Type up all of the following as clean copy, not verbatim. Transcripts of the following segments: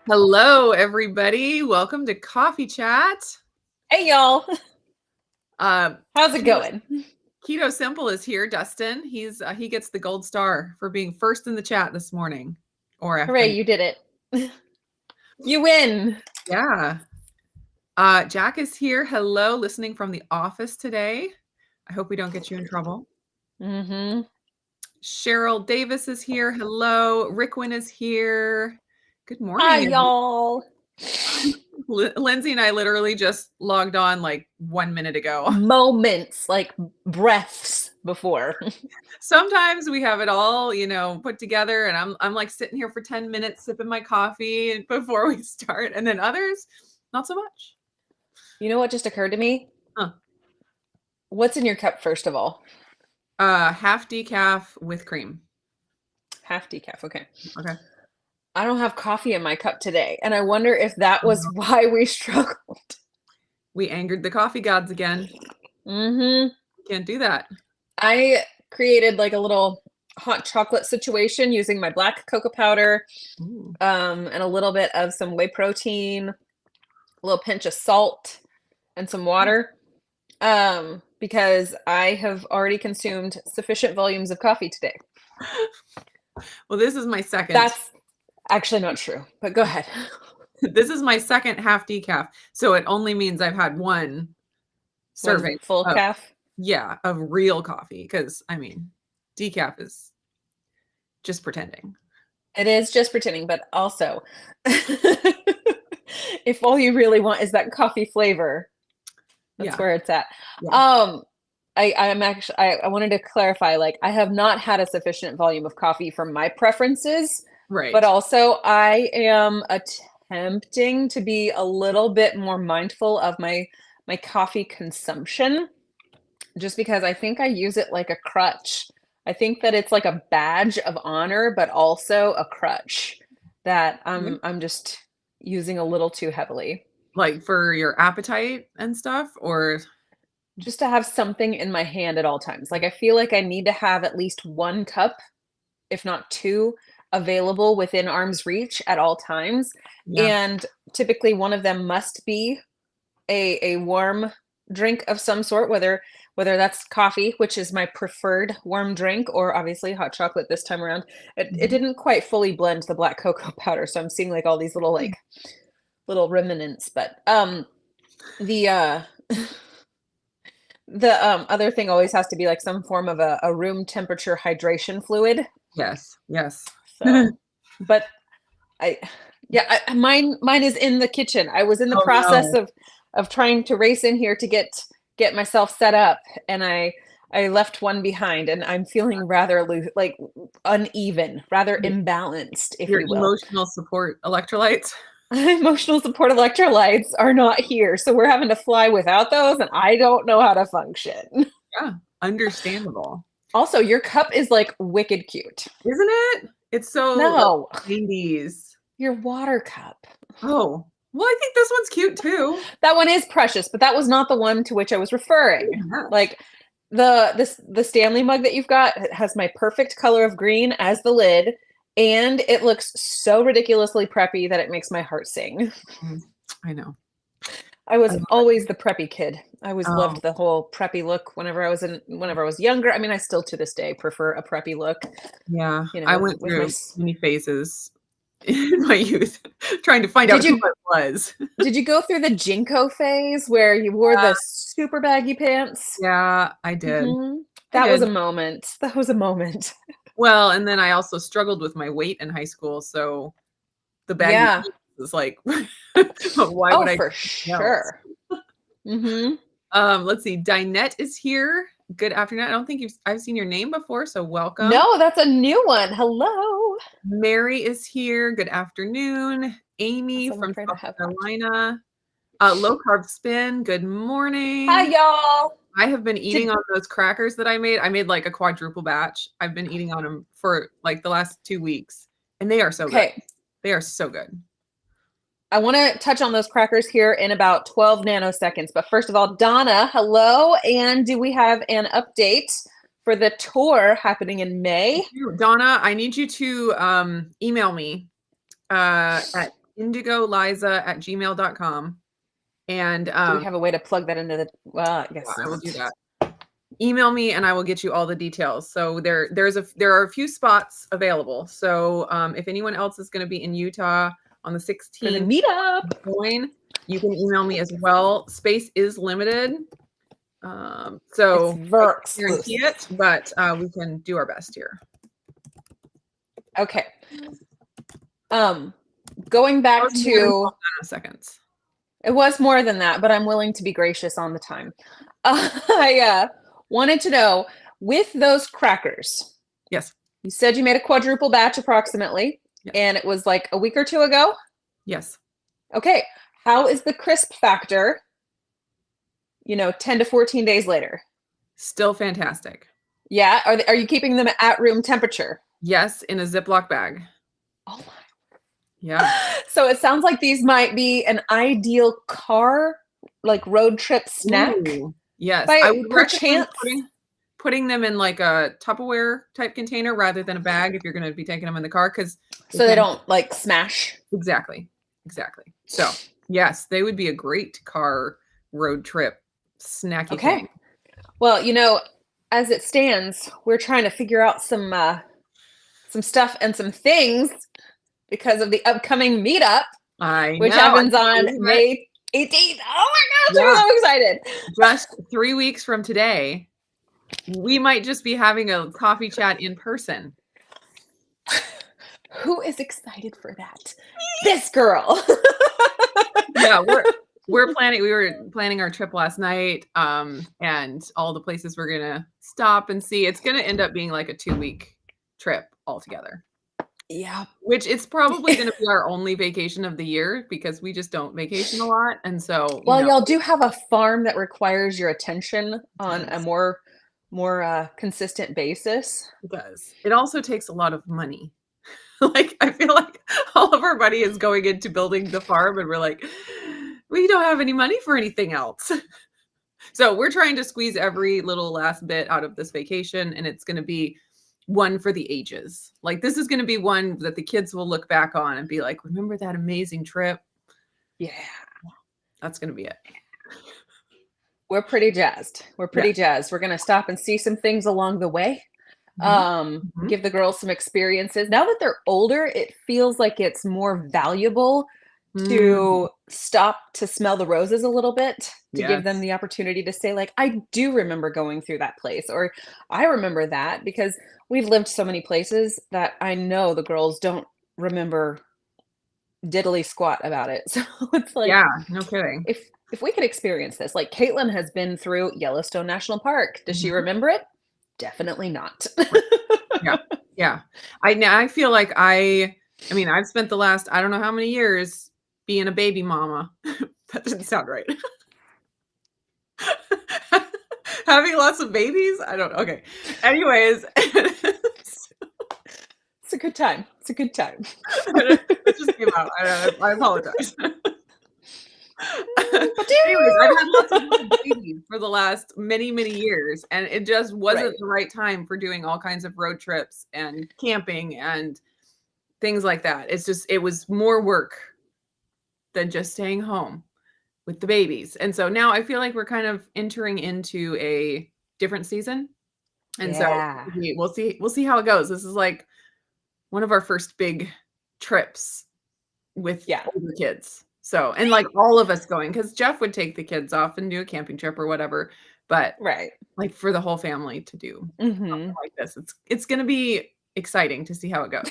Hello, everybody. Welcome to Coffee Chat. Hey, y'all. How's it going? Keto Simple is here. Dustin, he gets the gold star for being first in the chat this morning. Or afternoon. Hooray, you did it. You win. Yeah. Jack is here. Hello, listening from the office today. I hope we don't get you in trouble. Mm-hmm. Cheryl Davis is here. Hello. Rickwin is here. Good morning. Hi, y'all. Lindsay and I literally just logged on like 1 minute ago. Moments, like breaths before. Sometimes we have it all, put together, and I'm like sitting here for 10 minutes sipping my coffee before we start, and then others, not so much. You know what just occurred to me? Huh. What's in your cup, first of all? Half decaf with cream. Half decaf, okay. Okay. I don't have coffee in my cup today, and I wonder if that was why we struggled. We angered the coffee gods again. Mm-hmm. Can't do that. I created like a little hot chocolate situation using my black cocoa powder, and a little bit of some whey protein, a little pinch of salt, and some water, because I have already consumed sufficient volumes of coffee today. Well, this is my second. That's actually not true, but go ahead. This is my second half decaf, so it only means I've had one serving. Full calf? Yeah, of real coffee, because, decaf is just pretending. It is just pretending, but also, if all you really want is that coffee flavor, that's where it's at. Yeah. I wanted to clarify, like, I have not had a sufficient volume of coffee for my preferences, right? But also I am attempting to be a little bit more mindful of my coffee consumption, just because I think I use it like a crutch. I think that it's like a badge of honor, but also a crutch that I'm just using a little too heavily. Like for your appetite and stuff, or just to have something in my hand at all times. Like I feel like I need to have at least one cup, if not two, available within arm's reach at all times. Yeah. And typically one of them must be a warm drink of some sort, whether that's coffee, which is my preferred warm drink, or obviously hot chocolate this time around. It didn't quite fully blend the black cocoa powder, so I'm seeing like all these little little remnants, but the other thing always has to be like some form of a room temperature hydration fluid. Yes. So, but mine is in the kitchen. I was in the process of trying to race in here to get myself set up, and I left one behind, and I'm feeling rather uneven, rather imbalanced, if your you will. Emotional support electrolytes. Emotional support electrolytes are not here, so we're having to fly without those, and I don't know how to function. Yeah, understandable. Also, your cup is like wicked cute, isn't it? It's so 90s. Your water cup. Oh, well, I think this one's cute too. That one is precious, but that was not the one to which I was referring. Yeah. Like the Stanley mug that you've got has my perfect color of green as the lid, and it looks so ridiculously preppy that it makes my heart sing. I know. I was always the preppy kid. I always loved the whole preppy look whenever I was younger. I mean, I still to this day prefer a preppy look. Yeah, I went through many phases in my youth trying to find out who I was. Did you go through the Jinko phase where you wore the super baggy pants? Yeah, I did. Mm-hmm. That was a moment. Well, and then I also struggled with my weight in high school, so the baggy was like, why would I? For sure. Mm-hmm. Let's see. Dinette is here. Good afternoon. I don't think I've seen your name before, so welcome. No, that's a new one. Hello. Mary is here. Good afternoon. Amy I'm from afraid I South have not. Carolina. Low Carb Spin, good Hi, morning. y'all. I have been eating Did on those crackers that I made. I made like a quadruple batch. I've been eating on them for like the last 2 weeks, and they are so good. Okay. They are so good. I want to touch on those crackers here in about 12 nanoseconds. But first of all, Donna, hello. And do we have an update for the tour happening in May? Donna, I need you to email me at indigoliza@gmail.com. And Do we have a way to plug that into the, well, I guess I will not. do that. Email me and I will get you all the details. So there are a few spots available. So if anyone else is going to be in Utah on the 16th For the meetup. join, you can email me as well. Space is limited. So It's very I can't guarantee it, but we can do our best here. Okay. Going back to seconds. It was more than that, but I'm willing to be gracious on the time. I wanted to know, with those crackers. Yes. You said you made a quadruple batch approximately, yes. And it was like a week or two ago? Yes. Okay. How is the crisp factor, 10 to 14 days later? Still fantastic. Yeah. Are you keeping them at room temperature? Yes, in a Ziploc bag. Oh my. Yeah. So it sounds like these might be an ideal car, like road trip snack. Ooh, yes. By I would perchance putting them in like a Tupperware type container rather than a bag if you're going to be taking them in the car, because so they don't like smash. Exactly. So yes, they would be a great car road trip snacky thing. Well, as it stands, we're trying to figure out some stuff and some things because of the upcoming meetup, which happens on May 18th. Oh my gosh, I'm so excited. Just 3 weeks from today, we might just be having a coffee chat in person. Who is excited for that? This girl. Yeah, we were planning our trip last night, and all the places we're gonna stop and see. It's gonna end up being like a 2-week trip altogether. Yeah. Which it's probably going to be our only vacation of the year because we just don't vacation a lot. And so, y'all do have a farm that requires your attention on a more consistent basis. It does. It also takes a lot of money. Like, I feel like all of our money is going into building the farm, and we're like, we don't have any money for anything else. So we're trying to squeeze every little last bit out of this vacation, and it's going to be one for the ages. Like, this is going to be one that the kids will look back on and be like, remember that amazing trip? Yeah. That's going to be it. We're pretty jazzed. We're going to stop and see some things along the way. Give the girls some experiences. Now that they're older, it feels like it's more valuable to stop to smell the roses a little bit, to give them the opportunity to say, like, I do remember going through that place, or I remember that, because we've lived so many places that I know the girls don't remember diddly squat about it. So it's like, yeah, no kidding. If we could experience this, like Caitlin has been through Yellowstone National Park. Does she remember it? Definitely not. Yeah. I feel like I've spent the last, I don't know how many years being a baby mama. That didn't sound right. Having lots of babies? I don't know. Okay. Anyways. It's a good time. It's a good time. It just came out. I apologize. Anyways, I've had lots of babies for the last many, many years, and it just wasn't the right time for doing all kinds of road trips and camping and things like that. It was more work than just staying home with the babies. And so now I feel like we're kind of entering into a different season. And so we'll see how it goes. This is like one of our first big trips with older kids. So, and like all of us going, because Jeff would take the kids off and do a camping trip or whatever, but like for the whole family to do something like this, it's going to be exciting to see how it goes.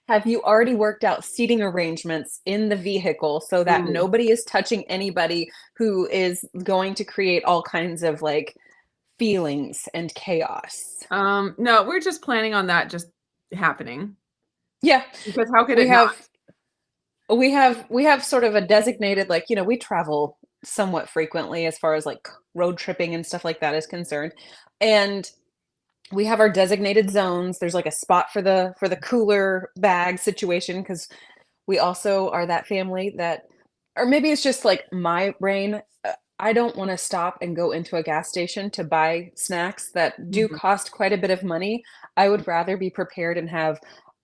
Have you already worked out seating arrangements in the vehicle so that nobody is touching anybody who is going to create all kinds of like feelings and chaos? No, we're just planning on that just happening. Yeah. Because how could it not? We have sort of a designated, like, we travel somewhat frequently as far as like road tripping and stuff like that is concerned. And we have our designated zones. There's like a spot for the cooler bag situation because we also are that family that, or maybe it's just like my brain. I don't want to stop and go into a gas station to buy snacks that do Mhm. cost quite a bit of money. I would rather be prepared and have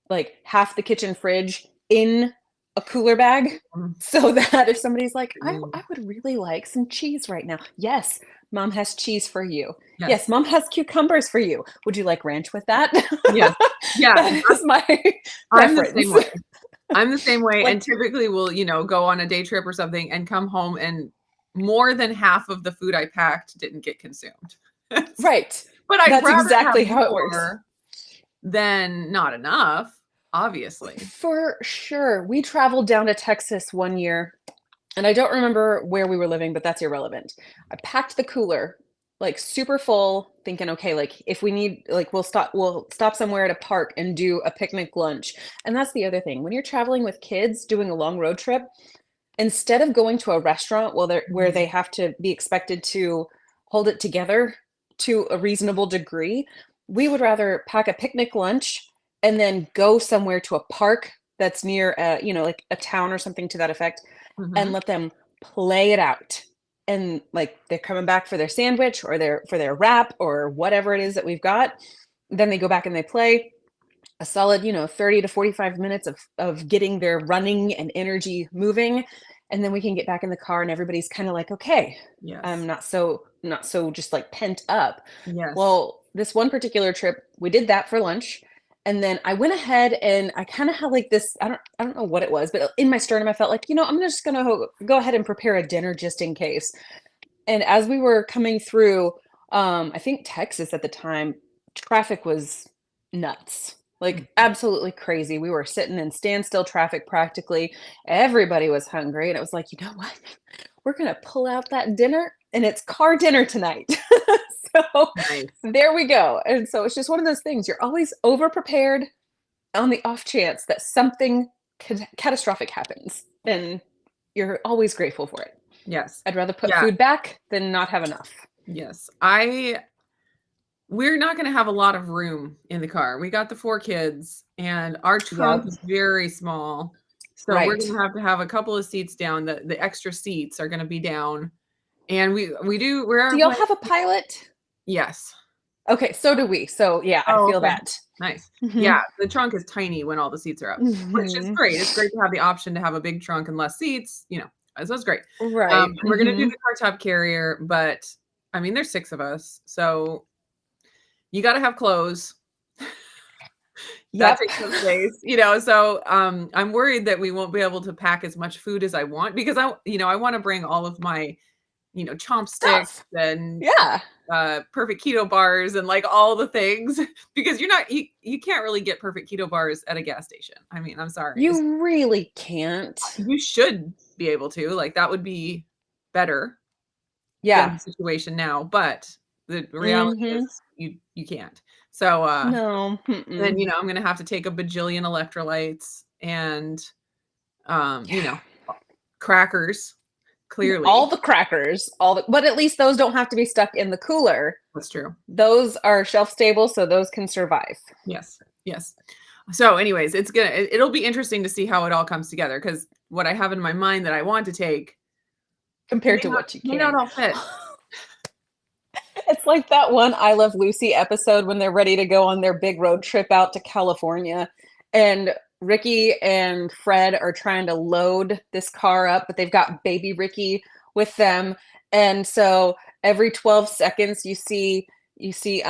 like half the kitchen fridge in a cooler bag Mhm. so that if somebody's like, Mm. I would really like some cheese right now. Yes, mom has cheese for you. Yes, Yes. mom has cucumbers for you. Would you like ranch with that? Yes. Yeah. That is my I'm the same preference. way. I'm the same way, and Like, typically will, go on a day trip or something and come home and more than half of the food I packed didn't get consumed. right. But I'd That's rather have exactly how it works. more than not enough, obviously. For sure. We traveled down to Texas one year, and I don't remember where we were living, but that's irrelevant. I packed the cooler like super full, thinking, okay, like if we need, like we'll stop somewhere at a park and do a picnic lunch. And that's the other thing. When you're traveling with kids doing a long road trip, instead of going to a restaurant where Mhm. they have to be expected to hold it together to a reasonable degree, we would rather pack a picnic lunch and then go somewhere to a park that's near like a town or something to that effect and Mhm. let them play it out. And like they're coming back for their sandwich or their wrap or whatever it is that we've got. Then they go back and they play a solid, 30 to 45 minutes of getting their running and energy moving. And then we can get back in the car and everybody's kind of like, okay, I'm Yes. not so just like pent up. Yes. Well, this one particular trip, we did that for lunch. And then I went ahead and I kind of had like this, I don't know what it was, but in my sternum, I felt like, I'm just gonna go ahead and prepare a dinner just in case. And as we were coming through, I think Texas at the time, traffic was nuts. Like Mhm. absolutely crazy. We were sitting in standstill traffic practically. Everybody was hungry. And it was like, you know what? We're going to pull out that dinner and it's car dinner tonight. So Nice. there we go. And so it's just one of those things. You're always over prepared on the off chance that something catastrophic happens. And you're always grateful for it. Yes. I'd rather put Yeah. food back than not have enough. Yes. We're not gonna have a lot of room in the car. We got the 4 kids, and our trunk Yep. is very small, so we're Right. gonna have to have a couple of seats down. The extra seats are gonna be down, and we Do are y'all planning. have a pilot? Yes. Okay, so do we. So, yeah, I Oh, feel okay. that. Nice. Yeah, Mhm. the trunk is tiny when all the seats are up, which is Mhm. great. It's great to have the option to have a big trunk and less seats, so it's great. Right. And we're gonna do Mhm. the car top carrier, but, I mean, there's 6 of us, so you gotta have clothes. That Yep. takes up space, so, I'm worried that we won't be able to pack as much food as I want because I wanna bring all of my, chopsticks Stuff. and, Yeah. perfect keto bars and, like, all the things because you can't really get perfect keto bars at a gas station. I mean, I'm sorry. You really can't. You should be able to, like, that would be better than Yeah. the situation now, but the reality Mhm. is you can't. So, No. then, Mm-mm. I'm gonna have to take a bajillion electrolytes and, Yeah. crackers, All clearly. the crackers, but at least those don't have to be stuck in the cooler. That's true. Those are shelf stable, so those can survive Yes, yes. So, anyways, it'll be interesting to see how it all comes together because what I have in my mind that I want to take compared to what you may not can. all fit. It's like that one I Love Lucy episode when they're ready to go on their big road trip out to California, and Ricky and Fred are trying to load this car up, but they've got baby Ricky with them. And so every 12 seconds you see Lucy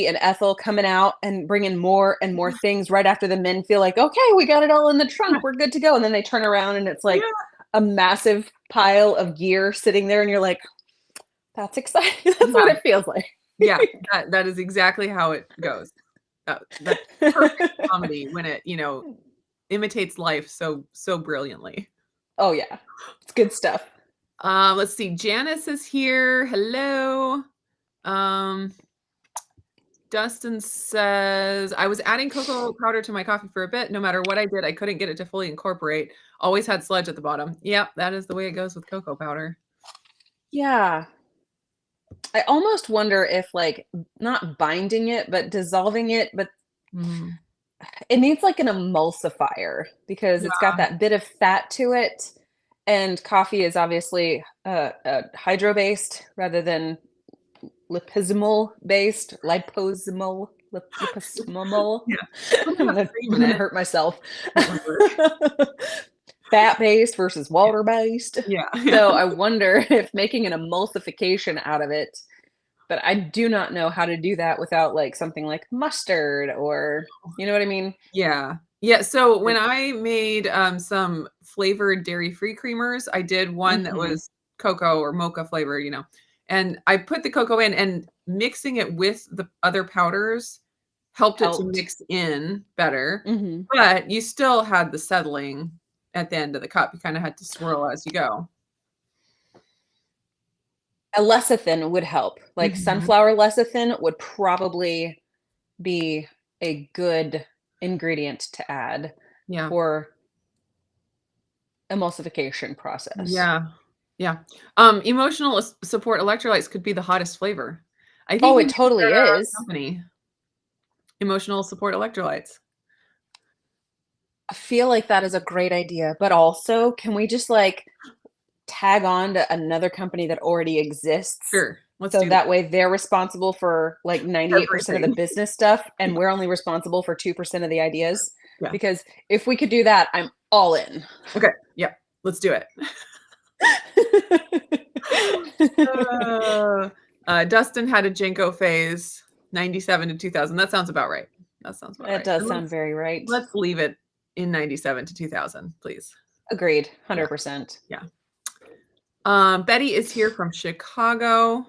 and Ethel coming out and bringing more and more things right after the men feel like, okay, we got it all in the trunk, we're good to go. And then they turn around and it's like Yeah, a massive pile of gear sitting there, and you're like, that's exciting. That's what yeah, it feels like. yeah, that is exactly how it goes. That's perfect comedy when it, imitates life so brilliantly. Oh, yeah. It's good stuff. Let's see, Janice is here. Hello. Um, Dustin says, I was adding cocoa powder to my coffee for a bit. No matter what I did, I couldn't get it to fully incorporate. Always had sludge at the bottom. Yep, that is the way it goes with cocoa powder. Yeah. I almost wonder if like not binding it, but dissolving it, but it needs like an emulsifier because it's got Yeah. that bit of fat to it. And coffee is obviously hydro-based rather than liposomal-based, liposomal. Yeah. I'm gonna hurt myself. That would work. Fat-based versus water-based. Yeah. So I wonder if making an emulsification out of it, but I do not know how to do that without like something like mustard or you know what I mean? Yeah. Yeah. So when I made some flavored dairy-free creamers, I did one that Mhm. was cocoa or mocha flavored, and I put the cocoa in and mixing it with the other powders helped it to Helped. mix in better, Mhm. but you still had the settling at the end of the cup. You kind of had to swirl as you go. A lecithin would help. Like Mhm. sunflower lecithin would probably be a good ingredient to add Yeah. for emulsification process. Yeah. Yeah. Emotional support electrolytes could be the hottest flavor. I think Oh, we it need to totally start our own is. company. Emotional support electrolytes. I feel like that is a great idea, but also, can we just like tag on to another company that already exists? Sure. Let's So do that. that way they're responsible for like 98% of the Everything. business stuff, Yeah. and we're only responsible for 2% of the ideas. Yeah. Because if we could do that, I'm all in. Okay. Yeah. Let's do it. Uh, Dustin had a Jenko phase, 97 to 2000. That sounds about right. That sounds about That right. does And sound very right. let's leave it in 97 to 2000, please. Agreed, Yeah. 100%. Yeah. Betty is here from Chicago. Ooh,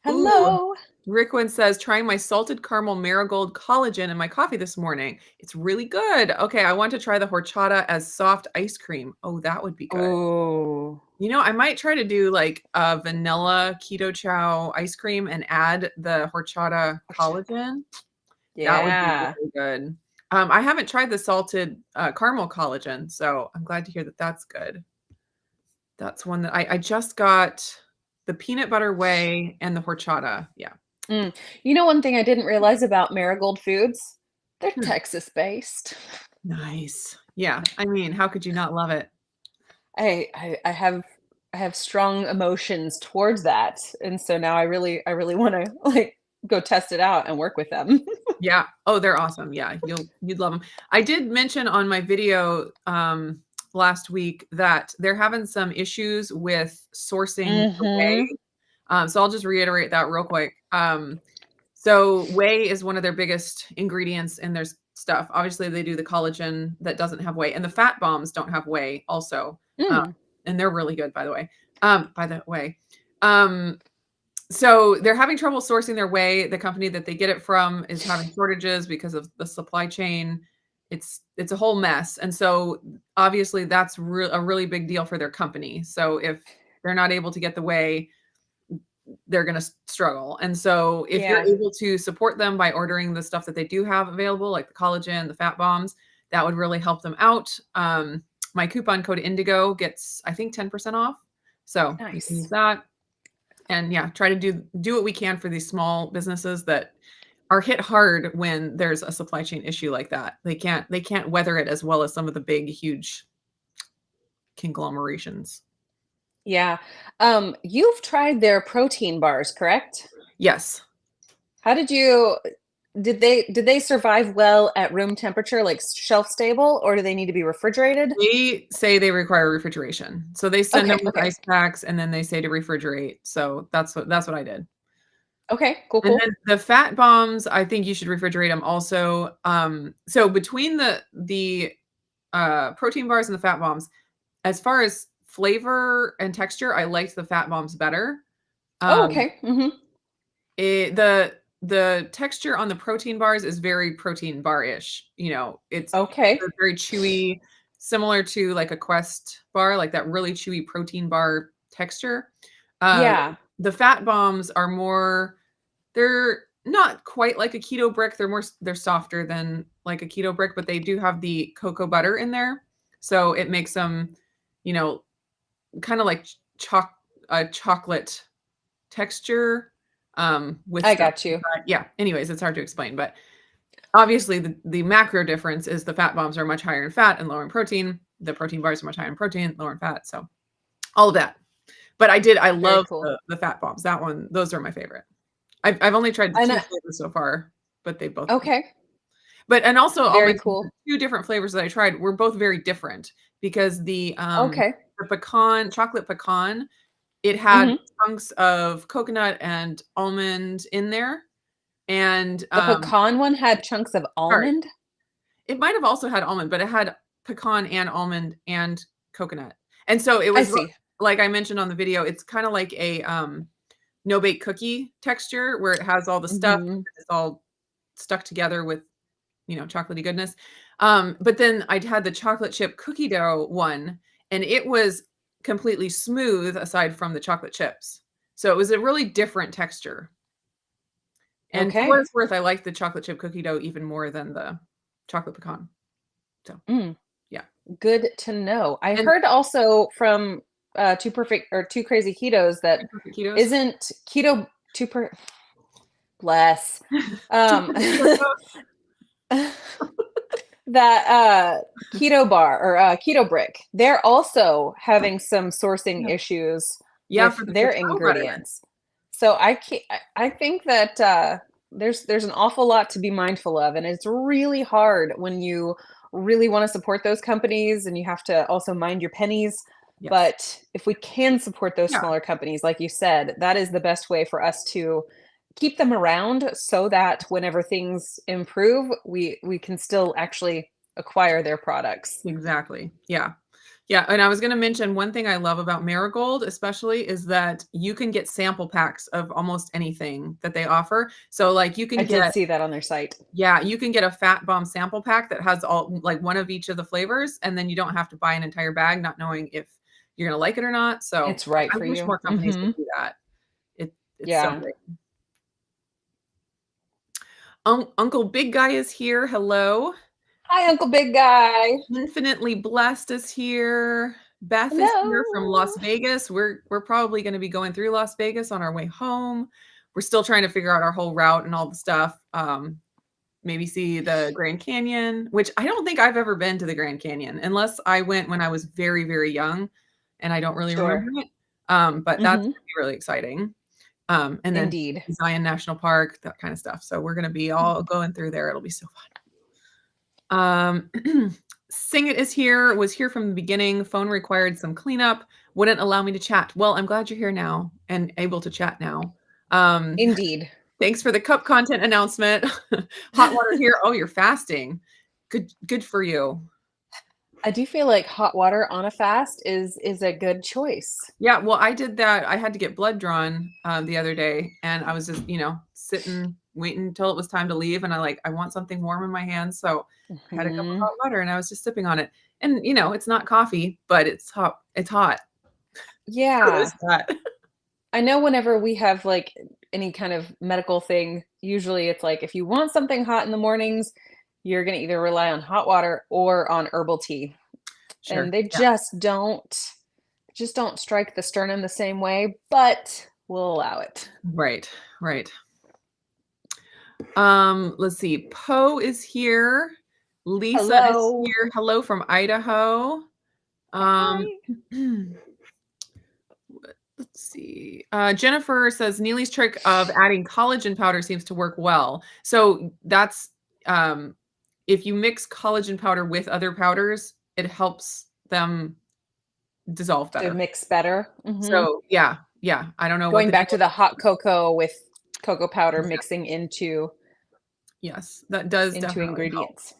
Hello. Rickwin says, trying my salted caramel marigold collagen in my coffee this morning. It's really good. Okay, I want to try the horchata as soft ice cream. Oh, that would be good. Oh, I might try to do like a vanilla keto chow ice cream and add the horchata collagen. That would be yeah. really good. I haven't tried the salted caramel collagen, so I'm glad to hear that that's good. That's one that I just got the peanut butter whey and the horchata. Yeah. Mm. You know one thing I didn't realize about Maragold Foods? They're Hmm. Texas-based. Nice. Yeah. I mean, how could you not love it? I have strong emotions towards that, and so now I really wanna, like, go test it out and work with them. Yeah. Oh, they're awesome. Yeah, you'd love them. I did mention on my video last week that they're having some issues with sourcing the whey. Mhm. So I'll just reiterate that real quick. So whey is one of their biggest ingredients in their stuff. Obviously, they do the collagen that doesn't have whey, and the fat bombs don't have whey also, Mm. and they're really good, by the way. By the way, um, so they're having trouble sourcing their whey. The company that they get it from is having shortages because of the supply chain. It's a whole mess, and so obviously that's a really big deal for their company. So if they're not able to get the whey, they're going to struggle. And so if you're Yeah. able to support them by ordering the stuff that they do have available, like the collagen, the fat bombs, that would really help them out. My coupon code Indigo gets, I think, 10% off. So you can use Nice. that. And yeah, try to do what we can for these small businesses that are hit hard when there's a supply chain issue like that. They can't weather it as well as some of the big, huge conglomerations. Yeah. You've tried their protein bars, correct? Yes. How did they survive well at room temperature, like shelf stable, or do they need to be refrigerated? They say they require refrigeration. So they send them Okay, with okay. ice packs and then they say to refrigerate. So that's what I did. Okay, cool, And cool. then the fat bombs, I think you should refrigerate them also. So between the protein bars and the fat bombs, as far as flavor and texture, I liked the fat bombs better. Oh, Um, okay. Mhm. the texture on the protein bars is very protein bar-ish. Okay. They're very chewy, similar to like a Quest bar, like that really chewy protein bar texture. Uh, Yeah. the fat bombs are more, they're not quite like a keto brick. They're softer than like a keto brick, but they do have the cocoa butter in there. So it makes them, you know, kind of like chocolate texture with I stuff. got you. Yeah. Anyways, it's hard to explain, but obviously the macro difference is the fat bombs are much higher in fat and lower in protein. The protein bars are much higher in protein, lower in fat. So all of that. But I love Cool. the fat bombs. Those are my favorite. I've only tried the And 2 flavors so far, but they both. okay. But and also I'll Very mention cool. the 2 different flavors that I tried were both very different because the Okay. chocolate pecan, it had Mhm. chunks of coconut and almond in there. And The pecan one had chunks of sorry, almond? it might have also had almond, but it had pecan and almond and coconut. And so it I was see. like I mentioned on the video, it's kind of like a no bake cookie texture where it has all the stuff, Mhm. it's all stuck together with, chocolatey goodness. But then I'd had the chocolate chip cookie dough one, and it was completely smooth aside from the chocolate chips. So it was a really different texture. And for what Okay. it's worth, I like the chocolate chip cookie dough even more than the chocolate pecan. So Mm, yeah. good to know. I And heard also from, Two Perfect or Two Crazy Ketos that Perfect Ketos. isn't keto too per bless, Two um, Perfect Keto. that, Keto Bar or, Keto Brick, they're also having some sourcing Yeah. issues Yeah, with for the their cacao butter. ingredients. So I think that, there's an awful lot to be mindful of, and it's really hard when you really wanna support those companies and you have to also mind your pennies, Yes. but if we can support those Yeah, smaller companies, like you said, that is the best way for us to keep them around so that whenever things improve, we can still actually acquire their products. exactly. Yeah. Yeah, and I was gonna mention one thing I love about Marigold especially is that you can get sample packs of almost anything that they offer. So, like, you I can did get see that on their site. yeah, you can get a Fat Bomb sample pack that has all like, one of each of the flavors, and then you don't have to buy an entire bag not knowing if you're gonna like it or not. So, It's right I for wish you. more companies would Mhm. do that. It's so Yeah. great. Uncle Big Guy is here. Hello. Hi, Uncle Big Guy. Infinitely Blessed is here. Beth is here from Las Hello. Vegas. We're probably gonna be going through Las Vegas on our way home. We're still trying to figure out our whole route and all the stuff. Maybe see the Grand Canyon, which I don't think I've ever been to the Grand Canyon unless I went when I was very, very young, and I don't really remember Sure. it. But that's Mhm. gonna be really exciting. And then Indeed. Zion National Park, that kind of stuff. So we're gonna be all going through there. It'll be so fun. Sing It is here, was here from the beginning. Phone required some cleanup, wouldn't allow me to chat. Well, I'm glad you're here now and able to chat now. Um, Indeed. thanks for the cup content announcement. Hot water here. Oh, you're fasting. Good for you. I do feel like hot water on a fast is a good choice. Yeah, well, I did that. I had to get blood drawn the other day, and I was just, sitting, waiting until it was time to leave. And I want something warm in my hands. So I had a cup of Mhm. hot water and I was just sipping on it. And, it's not coffee, but it's hot. It's hot. So Yeah. there's that. I know whenever we have, like, any kind of medical thing, usually it's like, if you want something hot in the mornings, you're gonna either rely on hot water or on herbal tea, Sure. and they Yeah. just don't strike the sternum the same way, but we'll allow it. Right. Right. Let's see. Poe is here. Lisa is Hello. here. Hello from Idaho. Um, Hi. let's see. Jennifer says Neely's trick of adding collagen powder seems to work well. So that's if you mix collagen powder with other powders, it helps them dissolve To better. mix better. Mhm. So yeah, yeah. I don't know what Going the back deal to the hot cocoa with cocoa powder is. mixing Yes, that does into definitely help. ingredients.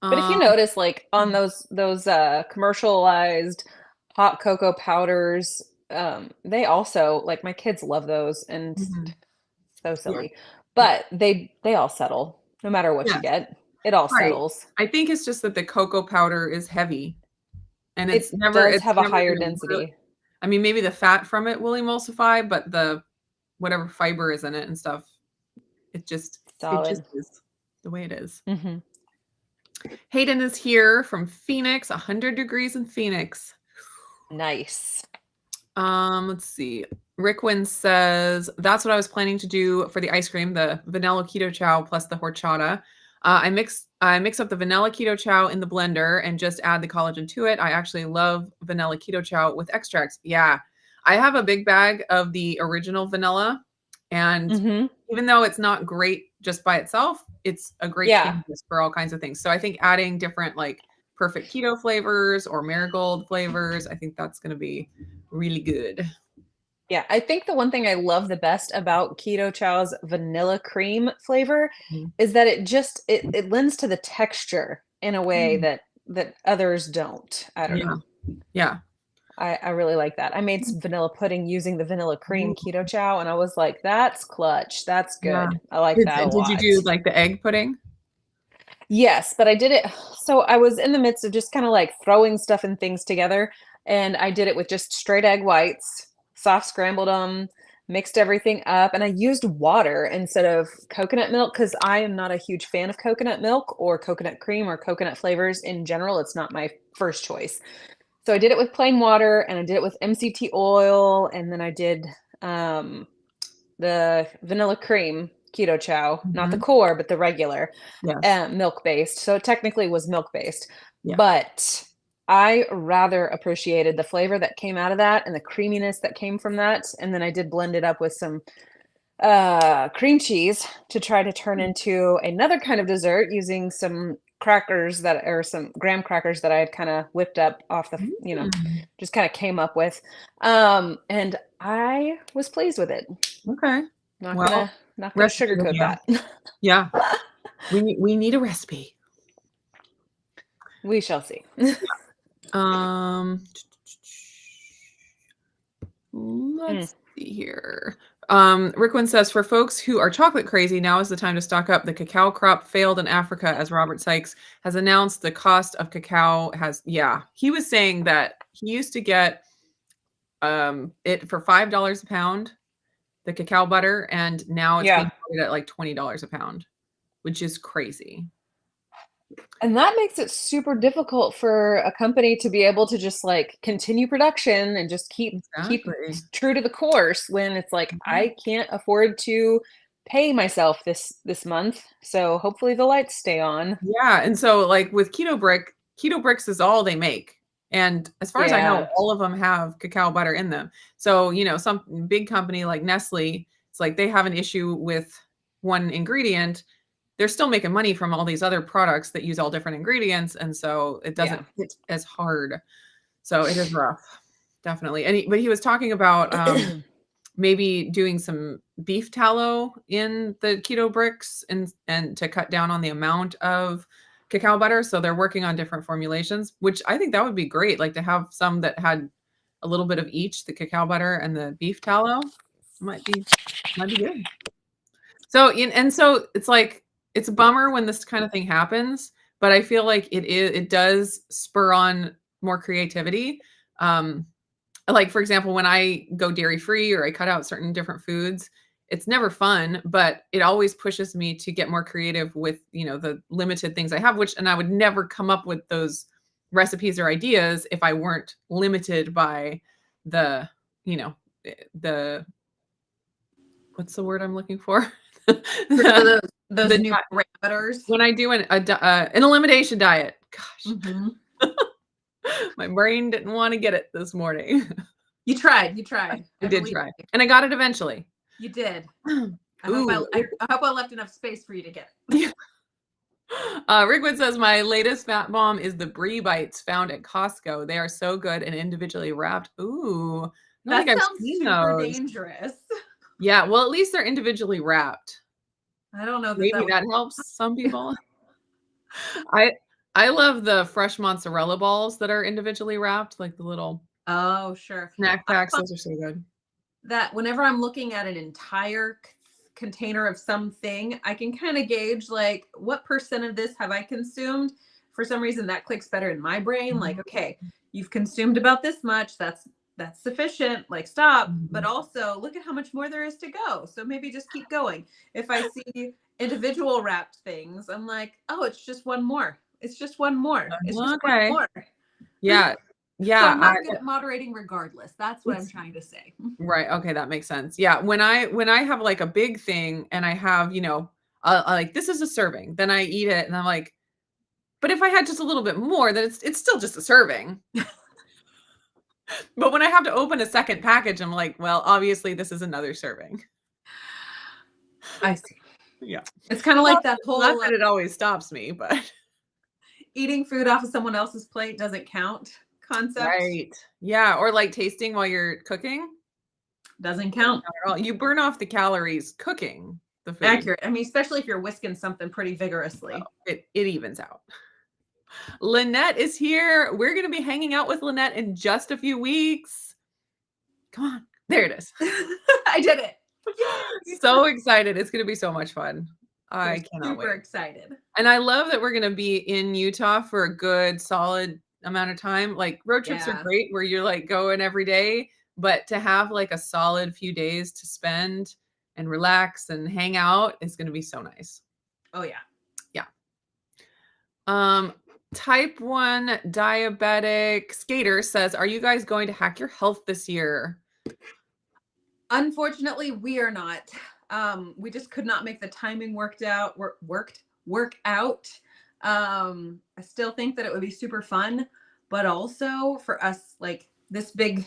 But if you Um, notice, like, on those, commercialized hot cocoa powders, they also like, my kids love those, and mhm, so yeah, silly, yeah, but they all settle no matter what you yes, get. It all right. settles. I think it's just that the cocoa powder is heavy, and It it's never does it's have a never higher gonna really. density. I mean, maybe the fat from it will emulsify, but the whatever fiber is in it and stuff It just Solid. is the way it is. Mm-hmm. Hayden is here from Phoenix, 100 degrees in Phoenix. Nice. Let's see. Rickwin says, that's what I was planning to do for the ice cream, the vanilla keto chow plus the horchata. I mix up the vanilla keto chow in the blender and just add the collagen to it. I actually love vanilla keto chow with extracts. Yeah. I have a big bag of the original vanilla, and even though it's not great just by itself, it's a great canvas for all kinds of things. So I think adding different like perfect keto flavors or marigold flavors, I think that's going to be really good. Yeah, I think the one thing I love the best about Keto Chow's vanilla cream flavor is that it lends to the texture in a way that others don't. I don't know. Yeah. I really like that. I made some vanilla pudding using the vanilla cream Keto Chow, and I was like, that's clutch. That's good. I like that a lot. Did you do like the egg pudding? Yes, but I did it. So I was in the midst of just kind of like throwing stuff and things together, and I did it with just straight egg whites, soft scrambled them, mixed everything up, and I used water instead of coconut milk because I am not a huge fan of coconut milk or coconut cream or coconut flavors in general. It's not my first choice. So I did it with plain water, and I did it with MCT oil, and then I did the vanilla cream Keto Chow, not the core, but the regular, milk-based. So it technically was milk-based, but I rather appreciated the flavor that came out of that and the creaminess that came from that. And then I did blend it up with some cream cheese to try to turn into another kind of dessert using some crackers some graham crackers that I had kind of whipped up off the, just kind of came up with. And I was pleased with it. Okay. Not gonna sugarcoat that. Yeah. We need a recipe. We shall see. Let's see here. Rickwin says, for folks who are chocolate crazy, now is the time to stock up. The cacao crop failed in Africa, as Robert Sykes has announced. The cost of cacao he was saying that he used to get it for $5 a pound, the cacao butter, and now it's being quoted at like $20 a pound, which is crazy. And that makes it super difficult for a company to be able to just like continue production and just keep true to the course when it's like, I can't afford to pay myself this month. So hopefully the lights stay on. Yeah. And so like with Keto Bricks is all they make. And as far as I know, all of them have cacao butter in them. So, some big company like Nestle, it's like they have an issue with one ingredient. They're still making money from all these other products that use all different ingredients. And so it doesn't hit as hard. So it is rough, definitely. But he was talking about maybe doing some beef tallow in the keto bricks and to cut down on the amount of cacao butter. So they're working on different formulations, which I think that would be great. Like to have some that had a little bit of each, the cacao butter and the beef tallow might be good. So, so it's like, it's a bummer when this kind of thing happens, but I feel like it does spur on more creativity. Like for example, when I go dairy free or I cut out certain different foods, it's never fun, but it always pushes me to get more creative with, the limited things I have, and I would never come up with those recipes or ideas if I weren't limited by the what's the word I'm looking for? Those new parameters. When I do an elimination diet, gosh, my brain didn't want to get it this morning. You tried. I did try, and I got it eventually. You did. I hope I left enough space for you to get it. Rigwood says, my latest fat bomb is the Bri Bites found at Costco. They are so good and individually wrapped. Ooh, that sounds super dangerous. Yeah, well, at least they're individually wrapped. I don't know. Maybe that helps some people. I love the fresh mozzarella balls that are individually wrapped, like the little snack packs. Those are so good. That whenever I'm looking at an entire container of something, I can kind of gauge like what percent of this have I consumed. For some reason, that clicks better in my brain. Like, okay, you've consumed about this much. That's that's sufficient, like stop, but Mhm. also look at how much more there is to go. So maybe just keep going. If I see individual wrapped things, I'm like, oh, it's just one more. It's just one more. It's just one Okay. more. Yeah. So Yeah. I'm not good at moderating regardless. That's what I'm It's trying to say. right. Okay. That makes sense. Yeah. When I have like a big thing and I have, like this is a serving, then I eat it and I'm like, but if I had just a little bit more, then it's still just a serving. But when I have to open a second package, I'm like, well, obviously this is another serving. I see. Yeah. It's kind of Not like that not whole that it always stops me, but eating food off of someone else's plate doesn't count concept. right. Yeah, or like tasting while you're cooking. Doesn't Doesn't count. count at all. You burn off the calories cooking the food. Accurate. I mean, especially if you're whisking something pretty vigorously. It evens out. Lynette is here. We're gonna be hanging out with Lynette in just a few weeks. Come on. There it is. I did it. Yay! So excited. It's gonna be so much fun. We're I cannot super wait. excited. And I love that we're gonna be in Utah for a good solid amount of time. Like road trips are Yeah. great where you're like going every day, but to have like a solid few days to spend and relax and hang out is gonna be so nice. Oh yeah. Yeah. Type 1 diabetic skater says, "Are you guys going to hack your health this year?" Unfortunately, we are not. We just could not make the timing work out. I still think that it would be super fun, but also for us, like this big,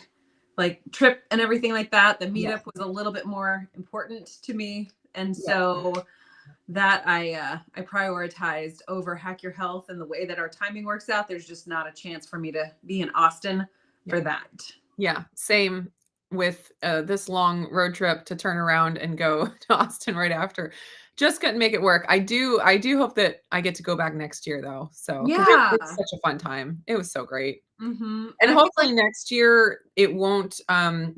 like trip and everything like that, the Yeah. meetup was a little bit more important to me, and Yeah. so that I prioritized over hack your health. And the way that our timing works out, there's just not a chance for me to be in Austin for that. Yeah, same with this long road trip to turn around and go to Austin right after. Just couldn't make it work. I do hope that I get to go back next year though. So because Yeah. it's such a fun time. It was so great. Mm-hmm. And I feel hopefully like next year it won't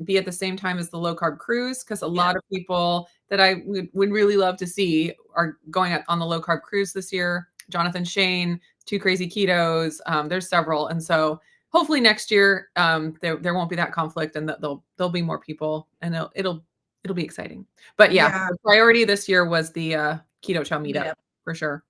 be at the same time as the low carb cruise because a lot of people that I would really love to see are going on the low carb cruise this year. Jonathan Shane, Two Crazy Ketos. There's several, and so hopefully next year there won't be that conflict and that there'll be more people and it'll be exciting. But yeah, the priority this year was the Keto Chow meetup for sure.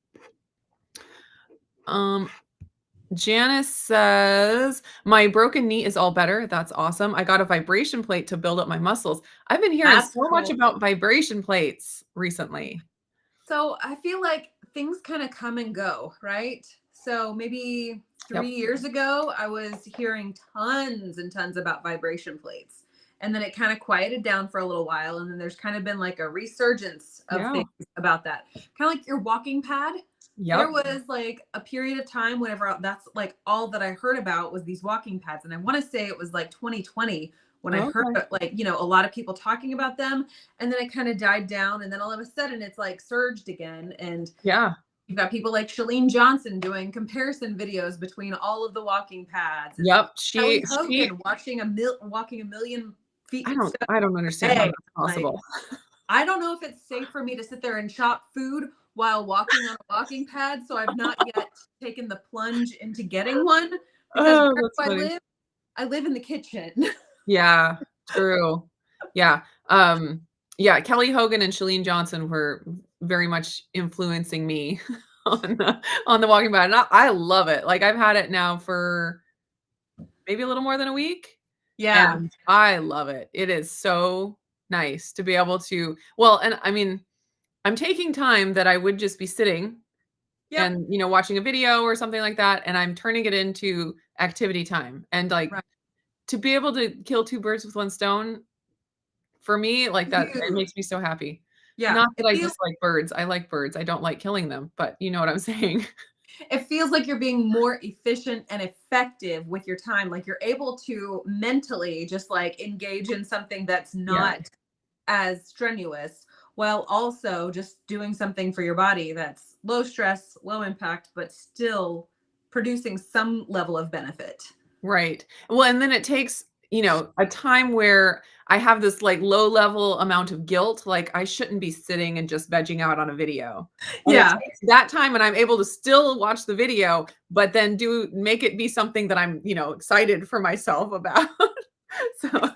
Janice says, "My broken knee is all better. That's awesome. I got a vibration plate to build up my muscles." I've been hearing so much about vibration plates recently. So I feel like things kind of come and go, right? So maybe 3 years ago, I was hearing tons and tons about vibration plates. And then it kind of quieted down for a little while. And then there's kind of been like a resurgence of things about that. Kind of like your walking pad. There was like a period of time whenever that's like all that I heard about was these walking pads. And I want to say it was like 2020 when I heard like, a lot of people talking about them, and then it kind of died down. And then all of a sudden it's like surged again. And you've got people like Shalene Johnson doing comparison videos between all of the walking pads. And Kelly Hogan walking a million feet. I don't understand how that's possible. Like, I don't know if it's safe for me to sit there and chop food while walking on a walking pad. So I've not yet taken the plunge into getting one because where I live in the kitchen. Yeah, true. Yeah. Yeah, Kelly Hogan and Shalene Johnson were very much influencing me on the walking pad. And I love it. Like I've had it now for maybe a little more than a week. Yeah. And I love it. It is so nice to be able to, well, and I mean, I'm taking time that I would just be sitting and, watching a video or something like that. And I'm turning it into activity time. And like to be able to kill two birds with one stone, for me, like that, it makes me so happy. Yeah. Not that I dislike birds. I like birds. I don't like killing them, but you know what I'm saying? It feels like you're being more efficient and effective with your time. Like you're able to mentally just like engage in something that's not as strenuous, while also just doing something for your body that's low stress, low impact, but still producing some level of benefit. Right. Well, and then it takes, a time where I have this like low level amount of guilt. Like I shouldn't be sitting and just vegging out on a video. And it takes that time and I'm able to still watch the video, but then make it be something that I'm, excited for myself about. So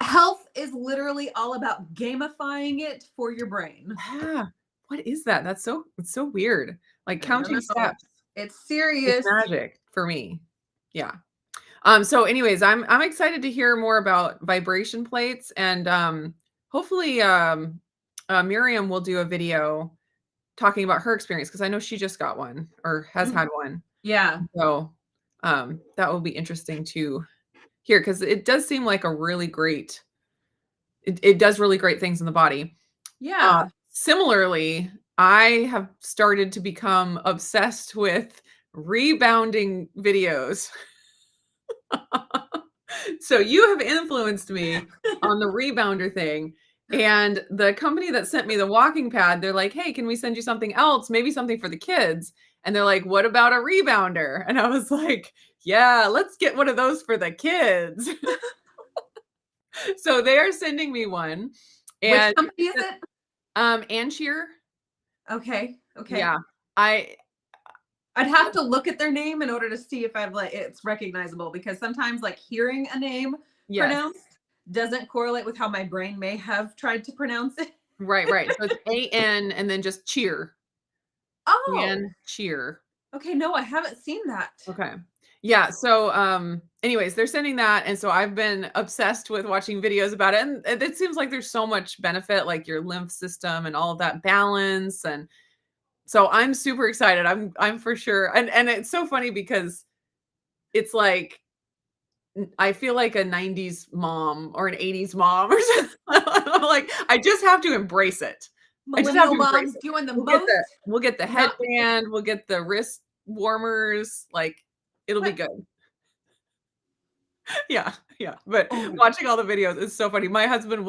Health is literally all about gamifying it for your brain. yeah. What is that? It's so weird. Like I don't counting know. steps. It's It's serious. magic for me. Yeah. So anyways, I'm excited to hear more about vibration plates and hopefully Miriam will do a video talking about her experience because I know she just got one or has had one. Yeah. So that will be interesting to hear because it does seem like a really great it does really great things in the body. Yeah. Similarly, I have started to become obsessed with rebounding videos. So you have influenced me on the rebounder thing. And the company that sent me the walking pad, they're like, hey, can we send you something else? Maybe something for the kids. And they're like, what about a rebounder? And I was like, yeah, let's get one of those for the kids. So they are sending me one. And Which company is it? Ancheer. Okay. Okay. Yeah. I'd have to look at their name in order to see if I've like it's recognizable because sometimes like hearing a name pronounced doesn't correlate with how my brain may have tried to pronounce it. Right. So it's AN and then just cheer. Oh. Cheer. Okay, no, I haven't seen that. Okay. Yeah, so anyways, they're sending that and so I've been obsessed with watching videos about it and it seems like there's so much benefit like your lymph system and all of that balance and so I'm super excited. I'm for sure. And it's so funny because it's like I feel like a 90s mom or an 80s mom or something. I'm like I just have to embrace it. I just have Millennial to embrace moms it. doing the We'll most. get the headband, we'll get the wrist warmers, like it'll be good. Yeah. But watching all the videos is so funny. My husband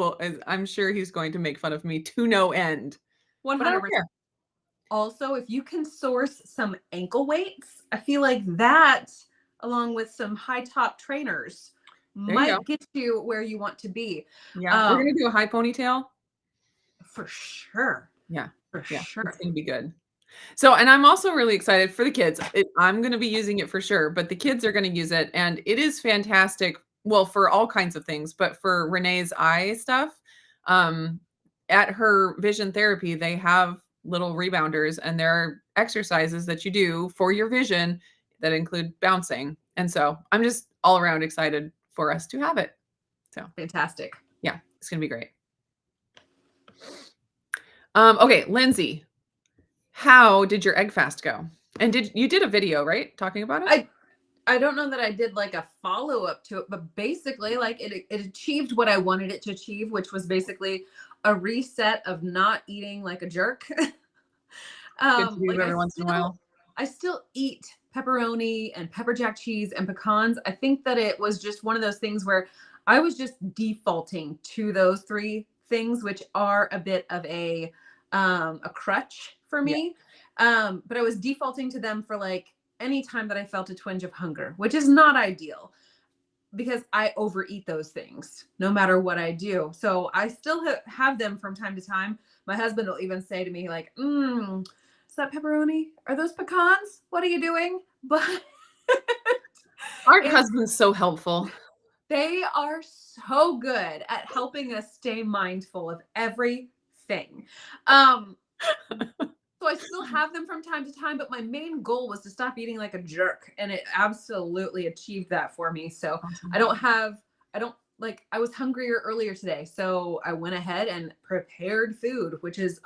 I'm sure he's going to make fun of me to no end. 100%. But I don't care. Also, if you can source some ankle weights, I feel like that, along with some high top trainers, might get you where you want to be. Yeah. We're gonna do a high ponytail. For sure. Yeah. For sure. It's gonna be good. So, and I'm also really excited for the kids. I'm going to be using it for sure, but the kids are going to use it and it is fantastic. Well, for all kinds of things, but for Renee's eye stuff, at her vision therapy, they have little rebounders and there are exercises that you do for your vision that include bouncing. And so I'm just all around excited for us to have it. So fantastic. Yeah, it's going to be great. Okay, Lindsay. How did your egg fast go? And you did a video, right? Talking about it? I don't know that I did like a follow-up to it, but basically like it achieved what I wanted it to achieve, which was basically a reset of not eating like a jerk. Like every once in a while. I still eat pepperoni and pepper jack cheese and pecans. I think that it was just one of those things where I was just defaulting to those three things, which are a bit of a crutch for me. Yeah. But I was defaulting to them for like any time that I felt a twinge of hunger, which is not ideal because I overeat those things no matter what I do. So I still have them from time to time. My husband will even say to me like, is that pepperoni? Are those pecans? What are you doing? But our husband's so helpful. They are so good at helping us stay mindful of everything. So I still have them from time to time, but my main goal was to stop eating like a jerk. And it absolutely achieved that for me. So awesome. I was hungrier earlier today. So I went ahead and prepared food, which is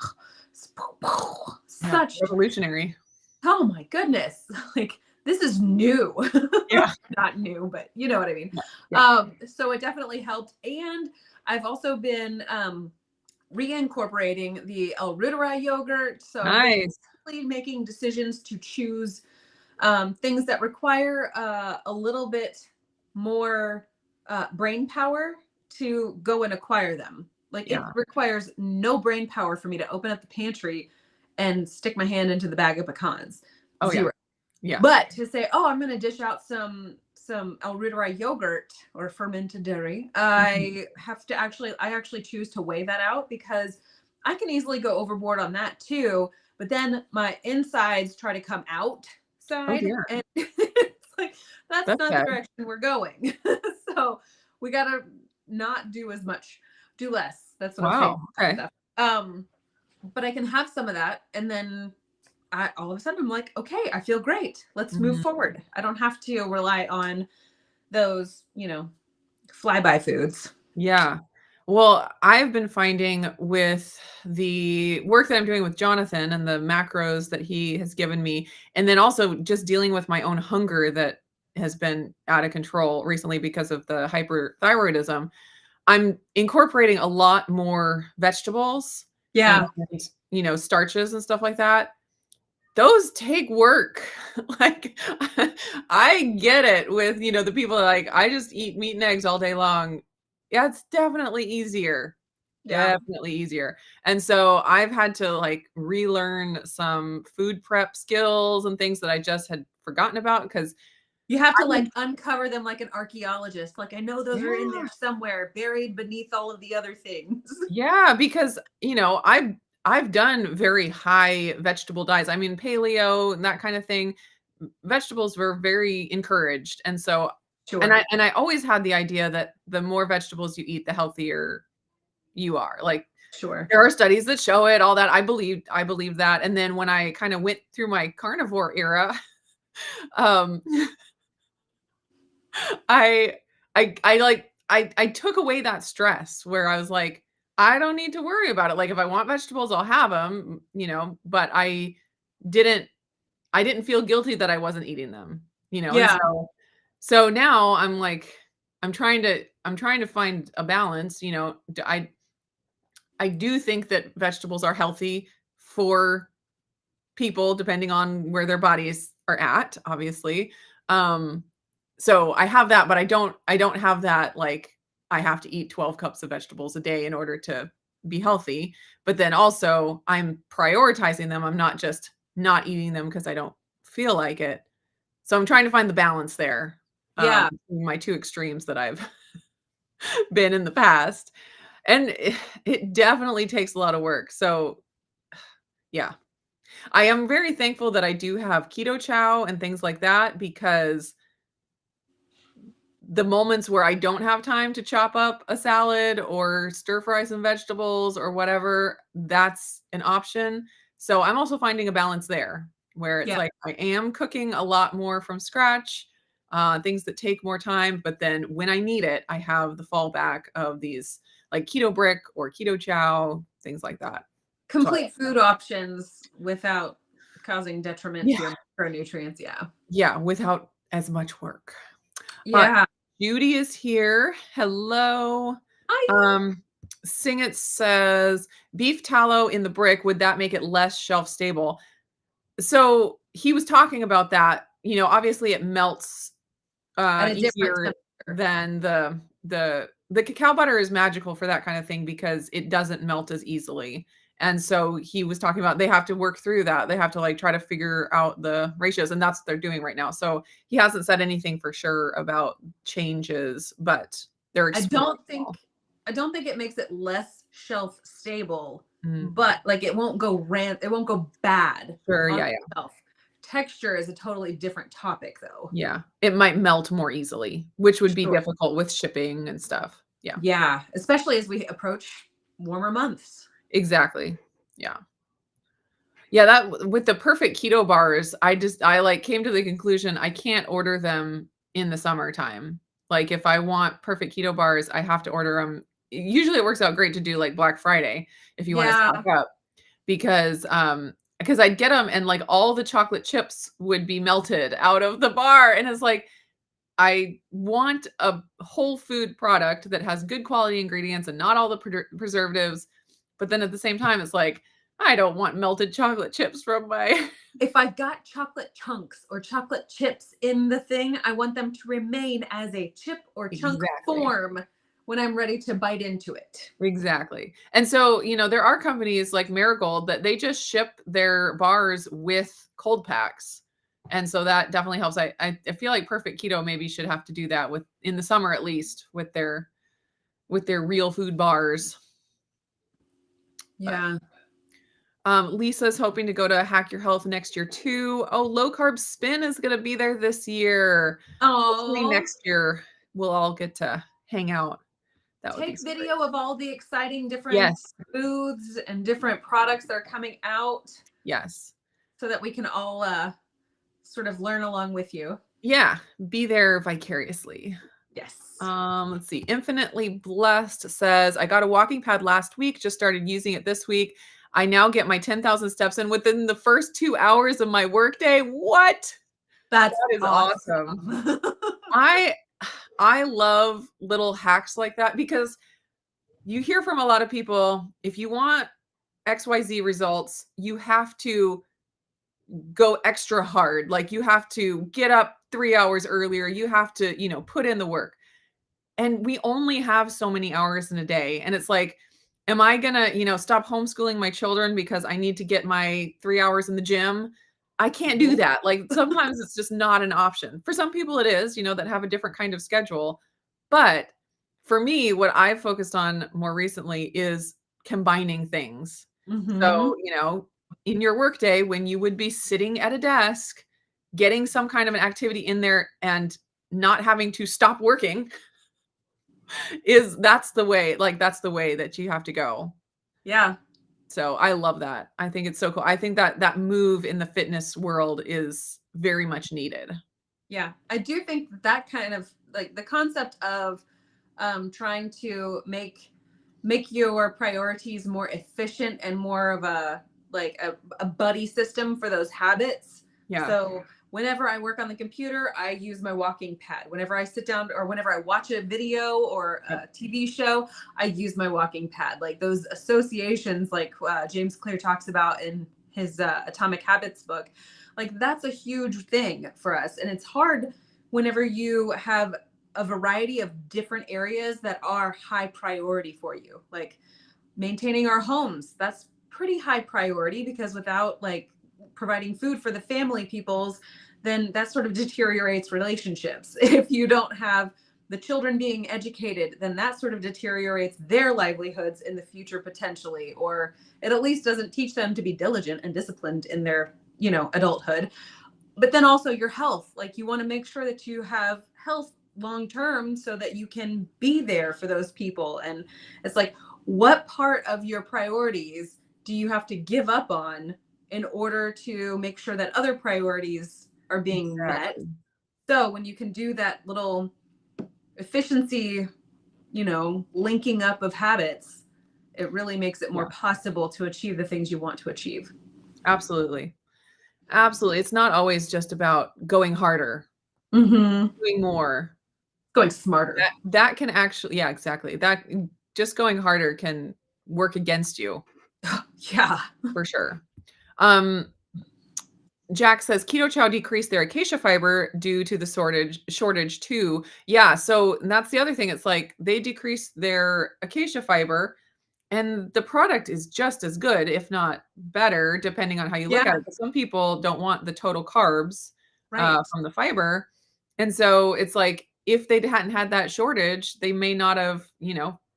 such revolutionary. Oh my goodness. Like this is new. Yeah. Not new, but you know what I mean? Yeah. So it definitely helped. And I've also been, reincorporating the Alruderai yogurt. So nice. Making decisions to choose things that require a little bit more brain power to go and acquire them. Like it requires no brain power for me to open up the pantry and stick my hand into the bag of pecans. Oh, zero. Yeah. But to say, oh, I'm going to dish out some Alruderai yogurt or fermented dairy, I actually choose to weigh that out because I can easily go overboard on that too. But then my insides try to come outside, and it's like that's not the direction we're going. So we gotta not do as much, do less. That's what I'm saying. Wow. Okay. But I can have some of that, and then all of a sudden I'm like, okay, I feel great. Let's move Mhm. forward. I don't have to rely on those, flyby foods. Yeah. Well, I've been finding with the work that I'm doing with Jonathan and the macros that he has given me, and then also just dealing with my own hunger that has been out of control recently because of the hyperthyroidism. I'm incorporating a lot more vegetables and, Yeah. starches and stuff like that. Those take work. Like, I get it with, the people that like, I just eat meat and eggs all day long. Yeah, it's definitely easier. Yeah. Definitely easier. And so I've had to like relearn some food prep skills and things that I just had forgotten about because You have to like uncover them like an archaeologist. Like, I know those are in yeah. there somewhere, buried beneath all of the other things. Yeah, because, I've done very high vegetable diets. I mean, paleo and that kind of thing. Vegetables were very encouraged. And so Sure. and I always had the idea that the more vegetables you eat, the healthier you are. Like Sure. there are studies that show it, all that. I believed that. And then when I kind of went through my carnivore era, um I I took away that stress where I was like, I don't need to worry about it. Like if I want vegetables, I'll have them, but didn't I didn't feel guilty that I wasn't eating them, and Yeah. so now I'm like I'm trying to find a balance, I do think that vegetables are healthy for people depending on where their bodies are at, obviously. Um, so I have that, but I don't have that like I have to eat 12 cups of vegetables a day in order to be healthy. But then also I'm prioritizing them. I'm not just not eating them because I don't feel like it. So I'm trying to find the balance there. Yeah. My two extremes that I've been in the past. And it definitely takes a lot of work. So yeah, I am very thankful that I do have keto chow and things like that because the moments where I don't have time to chop up a salad or stir fry some vegetables or whatever, that's an option. So I'm also finding a balance there where it's Yeah. like I am cooking a lot more from scratch, things that take more time. But then when I need it, I have the fallback of these like keto brick or keto chow, things like that. Complete food options without causing detriment to Yeah. your macronutrients. Yeah. Yeah, without as much work. Yeah. Judy is here. Hello. I Sing It says beef tallow in the brick, would that make it less shelf stable? So he was talking about that. Obviously it melts at a different easier temperature. than the cacao butter is magical for that kind of thing because it doesn't melt as easily. And so he was talking about they have to work through that. They have to like try to figure out the ratios, and that's what they're doing right now. So he hasn't said anything for sure about changes, but they're I exploring. don't think it makes it less shelf stable, Mhm. but like it won't go bad Sure, on yeah, the shelf. Texture is a totally different topic though. yeah. It might melt more easily, which would be Sure. difficult with shipping and stuff. Yeah, Yeah, especially as we approach warmer months. exactly. Yeah. Yeah, that with the perfect keto bars, I like came to the conclusion I can't order them in the summertime. Like if I want perfect keto bars, I have to order them. Usually it works out great to do like Black Friday if you want to Yeah. stock up because I'd get them and like all the chocolate chips would be melted out of the bar and it's like I want a whole food product that has good quality ingredients and not all the preservatives. But then at the same time, it's like, I don't want melted chocolate chips from my. If I got chocolate chunks or chocolate chips in the thing, I want them to remain as a chip or chunk Exactly. form when I'm ready to bite into it. Exactly. And so, there are companies like Maragold that they just ship their bars with cold packs. And so that definitely helps. I feel like Perfect Keto maybe should have to do that with in the summer at least with their real food bars. Yeah. Lisa's hoping to go to Hack Your Health next year too. Oh, Low Carb Spin is going to be there this year. Hopefully Oh, next year we'll all get to hang out. That would be Take so great. video of all the exciting different Yes. foods and different products that are coming out Yes. so that we can all sort of learn along with you. Yeah. Be there vicariously. Yes. Let's see. Infinitely Blessed says, I got a walking pad last week, just started using it this week. I now get my 10,000 steps in within the first 2 hours of my workday. What? That is awesome. I love little hacks like that because you hear from a lot of people, if you want XYZ results, you have to go extra hard. Like you have to get up 3 hours earlier. You have to, put in the work. And we only have so many hours in a day. And it's like, am I gonna, stop homeschooling my children because I need to get my 3 hours in the gym? I can't do that. Like sometimes it's just not an option. For some people it is, that have a different kind of schedule. But for me, what I've focused on more recently is combining things. So, in your workday, when you would be sitting at a desk, getting some kind of an activity in there and not having to stop working that's the way that you have to go. Yeah. So I love that. I think it's so cool. I think that move in the fitness world is very much needed. Yeah. I do think that kind of like the concept of trying to make your priorities more efficient and more of a buddy system for those habits. Yeah. So whenever I work on the computer, I use my walking pad. Whenever I sit down or whenever I watch a video or a TV show, I use my walking pad. Like those associations, like James Clear talks about in his Atomic Habits book, like that's a huge thing for us. And it's hard whenever you have a variety of different areas that are high priority for you. Like maintaining our homes, that's pretty high priority because without like providing food for the family peoples, then that sort of deteriorates relationships. If you don't have the children being educated, then that sort of deteriorates their livelihoods in the future potentially, or it at least doesn't teach them to be diligent and disciplined in their, adulthood. But then also your health, like you want to make sure that you have health long term so that you can be there for those people. And it's like, what part of your priorities do you have to give up on in order to make sure that other priorities are being met? So when you can do that little efficiency, linking up of habits, it really makes it more possible to achieve the things you want to achieve. Absolutely. It's not always just about going harder, doing more, going smarter. That can actually, exactly. That just going harder can work against you. Yeah, for sure. Jack says Keto Chow decreased their acacia fiber due to the shortage too. Yeah, so that's the other thing. It's like they decreased their acacia fiber and the product is just as good, if not better, depending on how you look at it. But some people don't want the total carbs from the fiber. And so it's like, if they hadn't had that shortage, they may not have,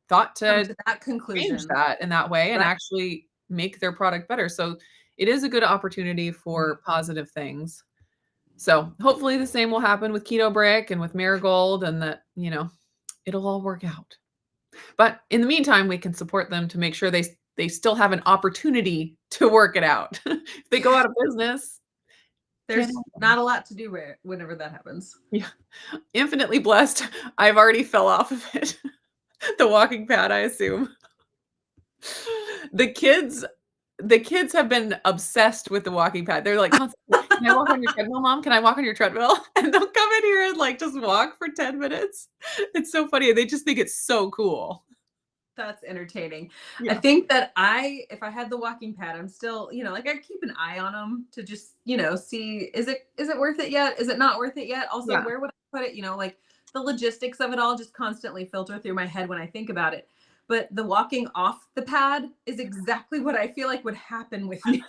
thought to that conclusion, change that in that way and actually make their product better. So it is a good opportunity for positive things. So hopefully the same will happen with Keto Brick and with Maragold and that, it'll all work out. But in the meantime, we can support them to make sure they still have an opportunity to work it out. If they go out of business, there's not a lot to do whenever that happens. Yeah. Infinitely Blessed. I've already fell off of it. The walking pad, I assume. The kids have been obsessed with the walking pad. They're like, can I walk on your treadmill, Mom? Can I walk on your treadmill? And they'll come in here and like just walk for 10 minutes. It's so funny. They just think it's so cool. That's entertaining. Yeah. I think that if I had the walking pad, I'm still, I keep an eye on them to just, see, is it worth it yet? Is it not worth it yet? Also, where would I put it? Like the logistics of it all just constantly filter through my head when I think about it. But the walking off the pad is exactly what I feel like would happen with me.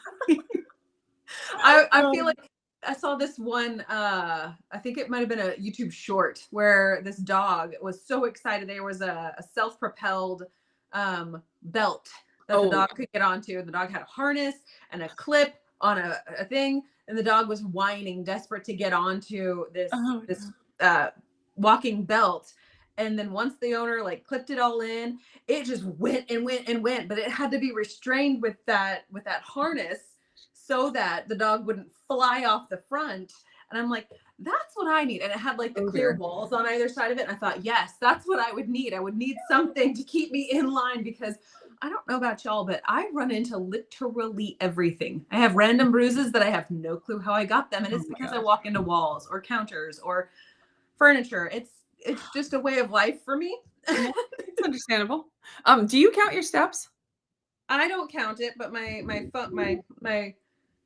I feel like I saw this one, I think it might've been a YouTube short where this dog was so excited. There was a self-propelled belt that the dog could get onto. The dog had a harness and a clip on a thing. And the dog was whining, desperate to get onto this walking belt. And then once the owner like clipped it all in, it just went and went and went, but it had to be restrained with that harness so that the dog wouldn't fly off the front. And I'm like, that's what I need. And it had like the clear walls on either side of it. And I thought, yes, that's what I would need. I would need something to keep me in line, because I don't know about y'all, but I run into literally everything. I have random bruises that I have no clue how I got them. And it's because I walk into walls or counters or furniture. It's just a way of life for me. It's understandable. Do you count your steps? I don't count it, but my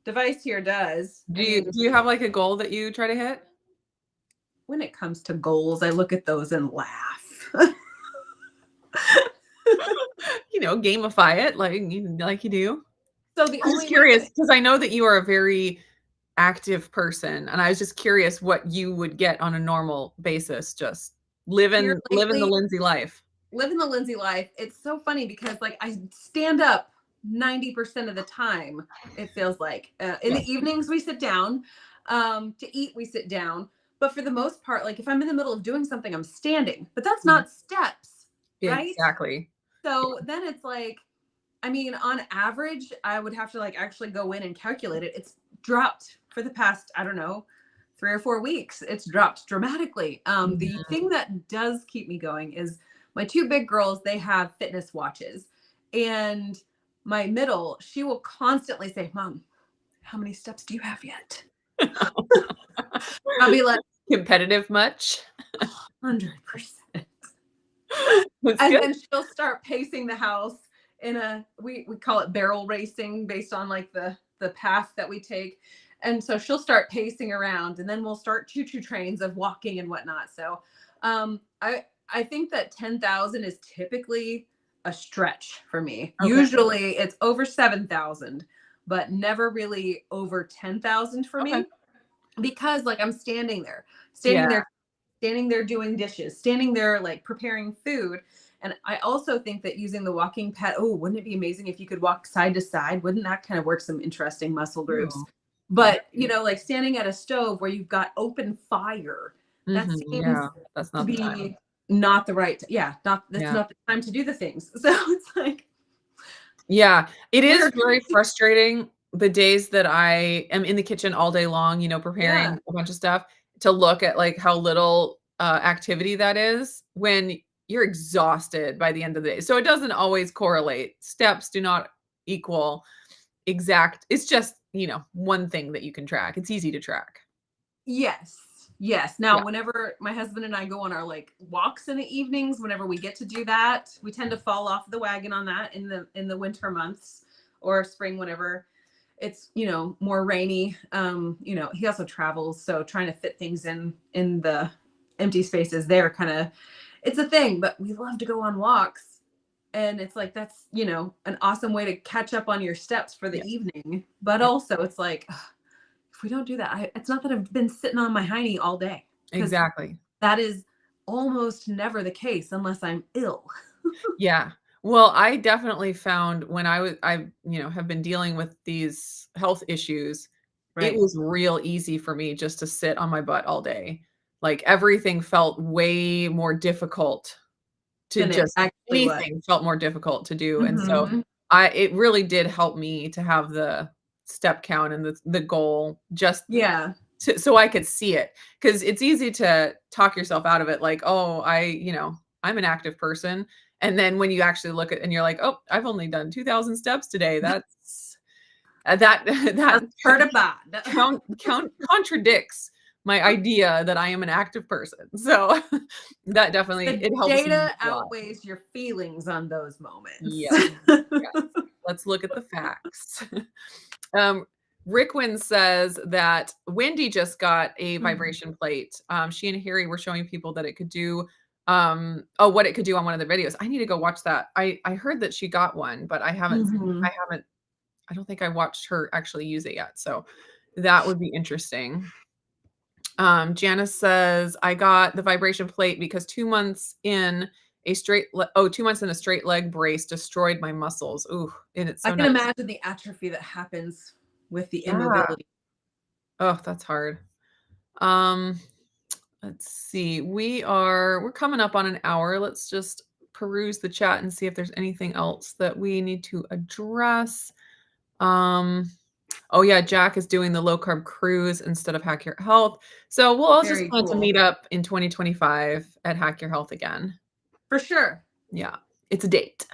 device here does. Do you have like a goal that you try to hit? When it comes to goals, I look at those and laugh. Gamify it like you do. So I'm just curious, because I know that you are a very active person, and I was just curious what you would get on a normal basis, just living the Lindsay life. Living the Lindsay life. It's so funny because like I stand up 90% of the time, it feels like. In the evenings we sit down. To eat we sit down. But for the most part, like if I'm in the middle of doing something, I'm standing. But that's not steps, right? Exactly. So then it's like, I mean, on average, I would have to like actually go in and calculate it. It's dropped for the past, I don't know, 3 or 4 weeks. It's dropped dramatically. The thing that does keep me going is my 2 big girls, they have fitness watches. And my middle, she will constantly say, Mom, how many steps do you have yet? I'll be like, competitive much? 100%. And then she'll start pacing the house in we call it barrel racing, based on like the path that we take. And so she'll start pacing around, and then we'll start choo-choo trains of walking and whatnot. So I think that 10,000 is typically a stretch for me. Okay. Usually it's over 7,000, but never really over 10,000 for me, because like I'm standing there doing dishes, standing there like preparing food. And I also think that using the walking pad, wouldn't it be amazing if you could walk side to side? Wouldn't that kind of work some interesting muscle groups? But like standing at a stove where you've got open fire, that seems that's not to be not the right. That's not the time to do the things. So it's like, it is very frustrating the days that I am in the kitchen all day long, preparing a bunch of stuff, to look at like how little activity that is when you're exhausted by the end of the day. So it doesn't always correlate. Steps do not equal exact. It's just, one thing that you can track. It's easy to track. Yes. Now, whenever my husband and I go on our like walks in the evenings, whenever we get to do that, we tend to fall off the wagon on that in the winter months or spring, whenever it's, more rainy. He also travels, so trying to fit things in the empty spaces there it's a thing, but we love to go on walks. And it's like, that's, an awesome way to catch up on your steps for the evening. But also it's like, if we don't do that, it's not that I've been sitting on my hiney all day. Exactly. That is almost never the case unless I'm ill. Yeah. Well, I definitely found when I have been dealing with these health issues, it was real easy for me just to sit on my butt all day. Like everything felt way more difficult to just, anything felt more difficult to do. And so it really did help me to have the step count and the goal, just so I could see it. Because it's easy to talk yourself out of it, like, I'm an active person. And then when you actually look at and you're like, oh, I've only done 2,000 steps today. That's that contradicts my idea that I am an active person. So that definitely, it helps. Data outweighs your feelings on those moments. Yes. Let's look at the facts. Rickwin says that Wendy just got a vibration plate. She and Harry were showing people that it could do, what it could do on one of their videos. I need to go watch that. I heard that she got one, but I don't think I watched her actually use it yet. So that would be interesting. Janice says, I got the vibration plate because 2 months in a straight leg brace destroyed my muscles. Ooh, and it's so I can imagine the atrophy that happens with the immobility. Oh, that's hard. let's see. We're coming up on an hour. Let's just peruse the chat and see if there's anything else that we need to address. Oh yeah, Jack is doing the low carb cruise instead of Hack Your Health. So we'll all just plan to meet up in 2025 at Hack Your Health again. For sure. Yeah, it's a date.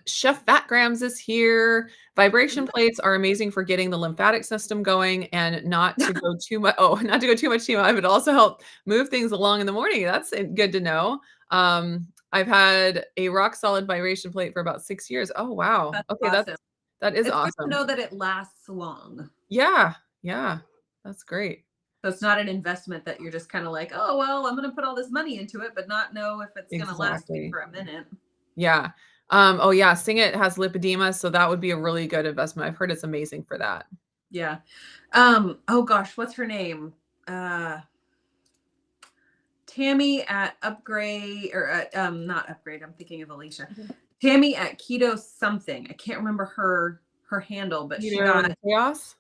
Chef Fat Grams is here. Vibration plates are amazing for getting the lymphatic system going and not to go too much. Oh, not to go too much TMI, but also help move things along in the morning. That's good to know. I've had a rock solid vibration plate for about 6 years. Oh wow. That's Okay, awesome. that is it's awesome. Good to know that it lasts long. Yeah, that's great. So it's not an investment that you're just kind of like, oh well, I'm going to put all this money into it, but not know if it's going to last me for a minute. Yeah. Oh yeah, Sing It has lipedema, so that would be a really good investment. I've heard it's amazing for that. Yeah. Oh gosh, what's her name? Tammy at Upgrade, or not Upgrade. I'm thinking of Alicia. Mm-hmm. Tammy at Keto something. I can't remember her handle, but she got Chaos.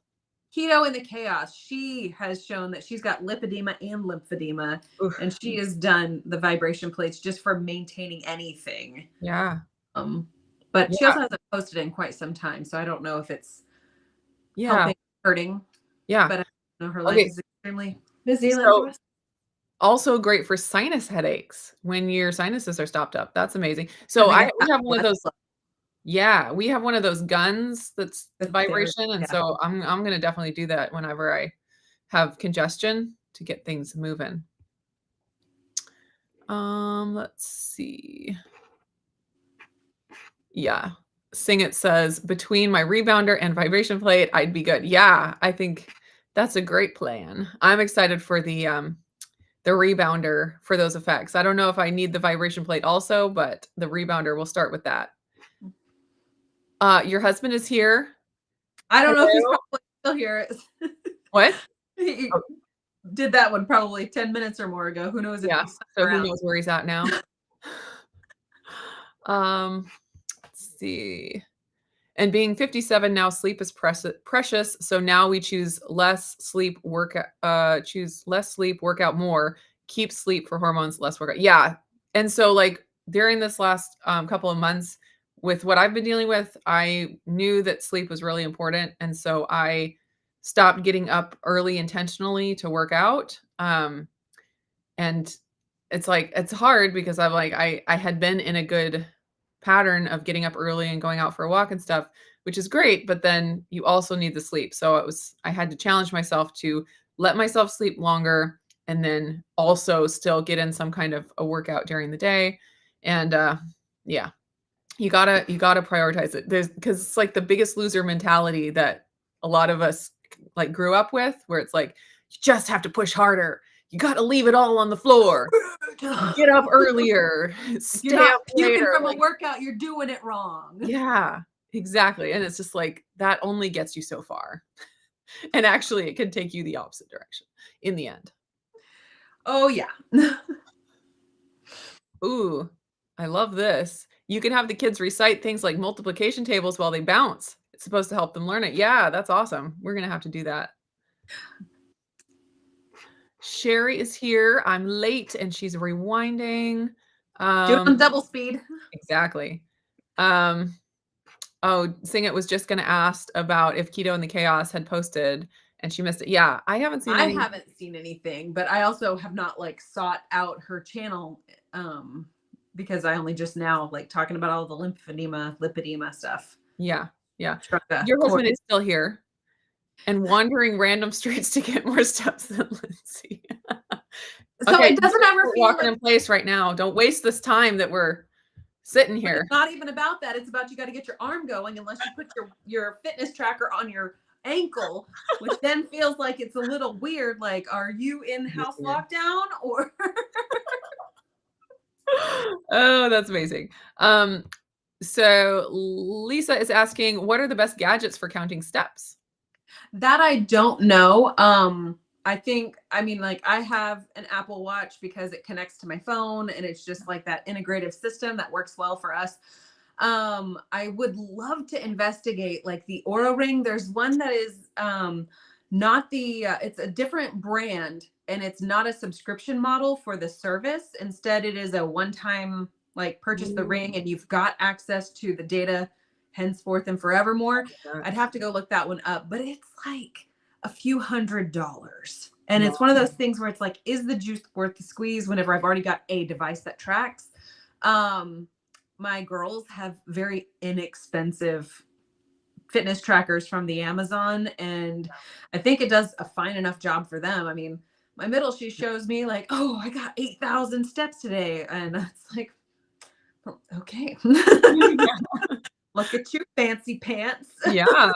Keto in the Chaos. She has shown that she's got lipedema and lymphedema. Oof. And she has done the vibration plates just for maintaining anything. Yeah. But she also hasn't posted in quite some time, so I don't know if it's helping, hurting. Yeah. But I know her life is extremely busy. Also great for sinus headaches when your sinuses are stopped up. That's amazing. So we have one of those. Yeah, we have one of those guns that's vibration, and so I'm gonna definitely do that whenever I have congestion to get things moving. Let's see. Yeah, Sing It says between my rebounder and vibration plate, I'd be good. Yeah, I think that's a great plan. I'm excited for the rebounder for those effects. I don't know if I need the vibration plate also, but the rebounder, we'll start with that. Your husband is here. I don't know if he's probably still here. What? He did that one probably 10 minutes or more ago. Who knows? Yeah. So who knows where he's at now? Let's see. And being 57 now, sleep is precious. So now we choose less sleep, workout more, keep sleep for hormones, less workout. Yeah. And so like during this last couple of months with what I've been dealing with, I knew that sleep was really important. And so I stopped getting up early intentionally to work out. And it's like, it's hard because I'm like, I had been in a good pattern of getting up early and going out for a walk and stuff, which is great. But then you also need the sleep. So I had to challenge myself to let myself sleep longer and then also still get in some kind of a workout during the day. And yeah, you gotta prioritize it. Because it's like the Biggest Loser mentality that a lot of us like grew up with, where it's like, you just have to push harder. You got to leave it all on the floor. Get up earlier. Stay up later. From a workout, you're doing it wrong. Yeah, exactly. And it's just like, that only gets you so far. And actually, it can take you the opposite direction in the end. Oh, yeah. Ooh, I love this. You can have the kids recite things like multiplication tables while they bounce. It's supposed to help them learn it. Yeah, that's awesome. We're going to have to do that. Sherry is here. I'm late and she's rewinding. Do it on double speed. Exactly. Oh, Sing It was just going to ask about if Keto and the Chaos had posted and she missed it. Yeah, I haven't seen anything, but I also have not like sought out her channel because I only just now like talking about all the lipedema stuff. Yeah. Your husband is still here and wandering random streets to get more steps than Lindsay. So it doesn't ever feel walking in place right now. Don't waste this time that we're sitting here. It's not even about that. It's about you got to get your arm going unless you put your fitness tracker on your ankle, which then feels like it's a little weird. Like, are you in house lockdown or? Oh, that's amazing. So Lisa is asking, what are the best gadgets for counting steps? That I don't know. I mean, like I have an Apple Watch because it connects to my phone and it's just like that integrative system that works well for us. I would love to investigate like the Oura Ring. There's one that is not the, it's a different brand, and it's not a subscription model for the service. Instead, it is a one-time, like, purchase the ring and you've got access to the data henceforth and forevermore. I'd have to go look that one up, but it's like a few $100s. And it's one of those things where it's like, is the juice worth the squeeze whenever I've already got a device that tracks? My girls have very inexpensive fitness trackers from the Amazon, and I think it does a fine enough job for them. I mean, my middle, she shows me like, oh, I got 8,000 steps today. And it's like, oh, okay. Look at you, fancy pants. Yeah.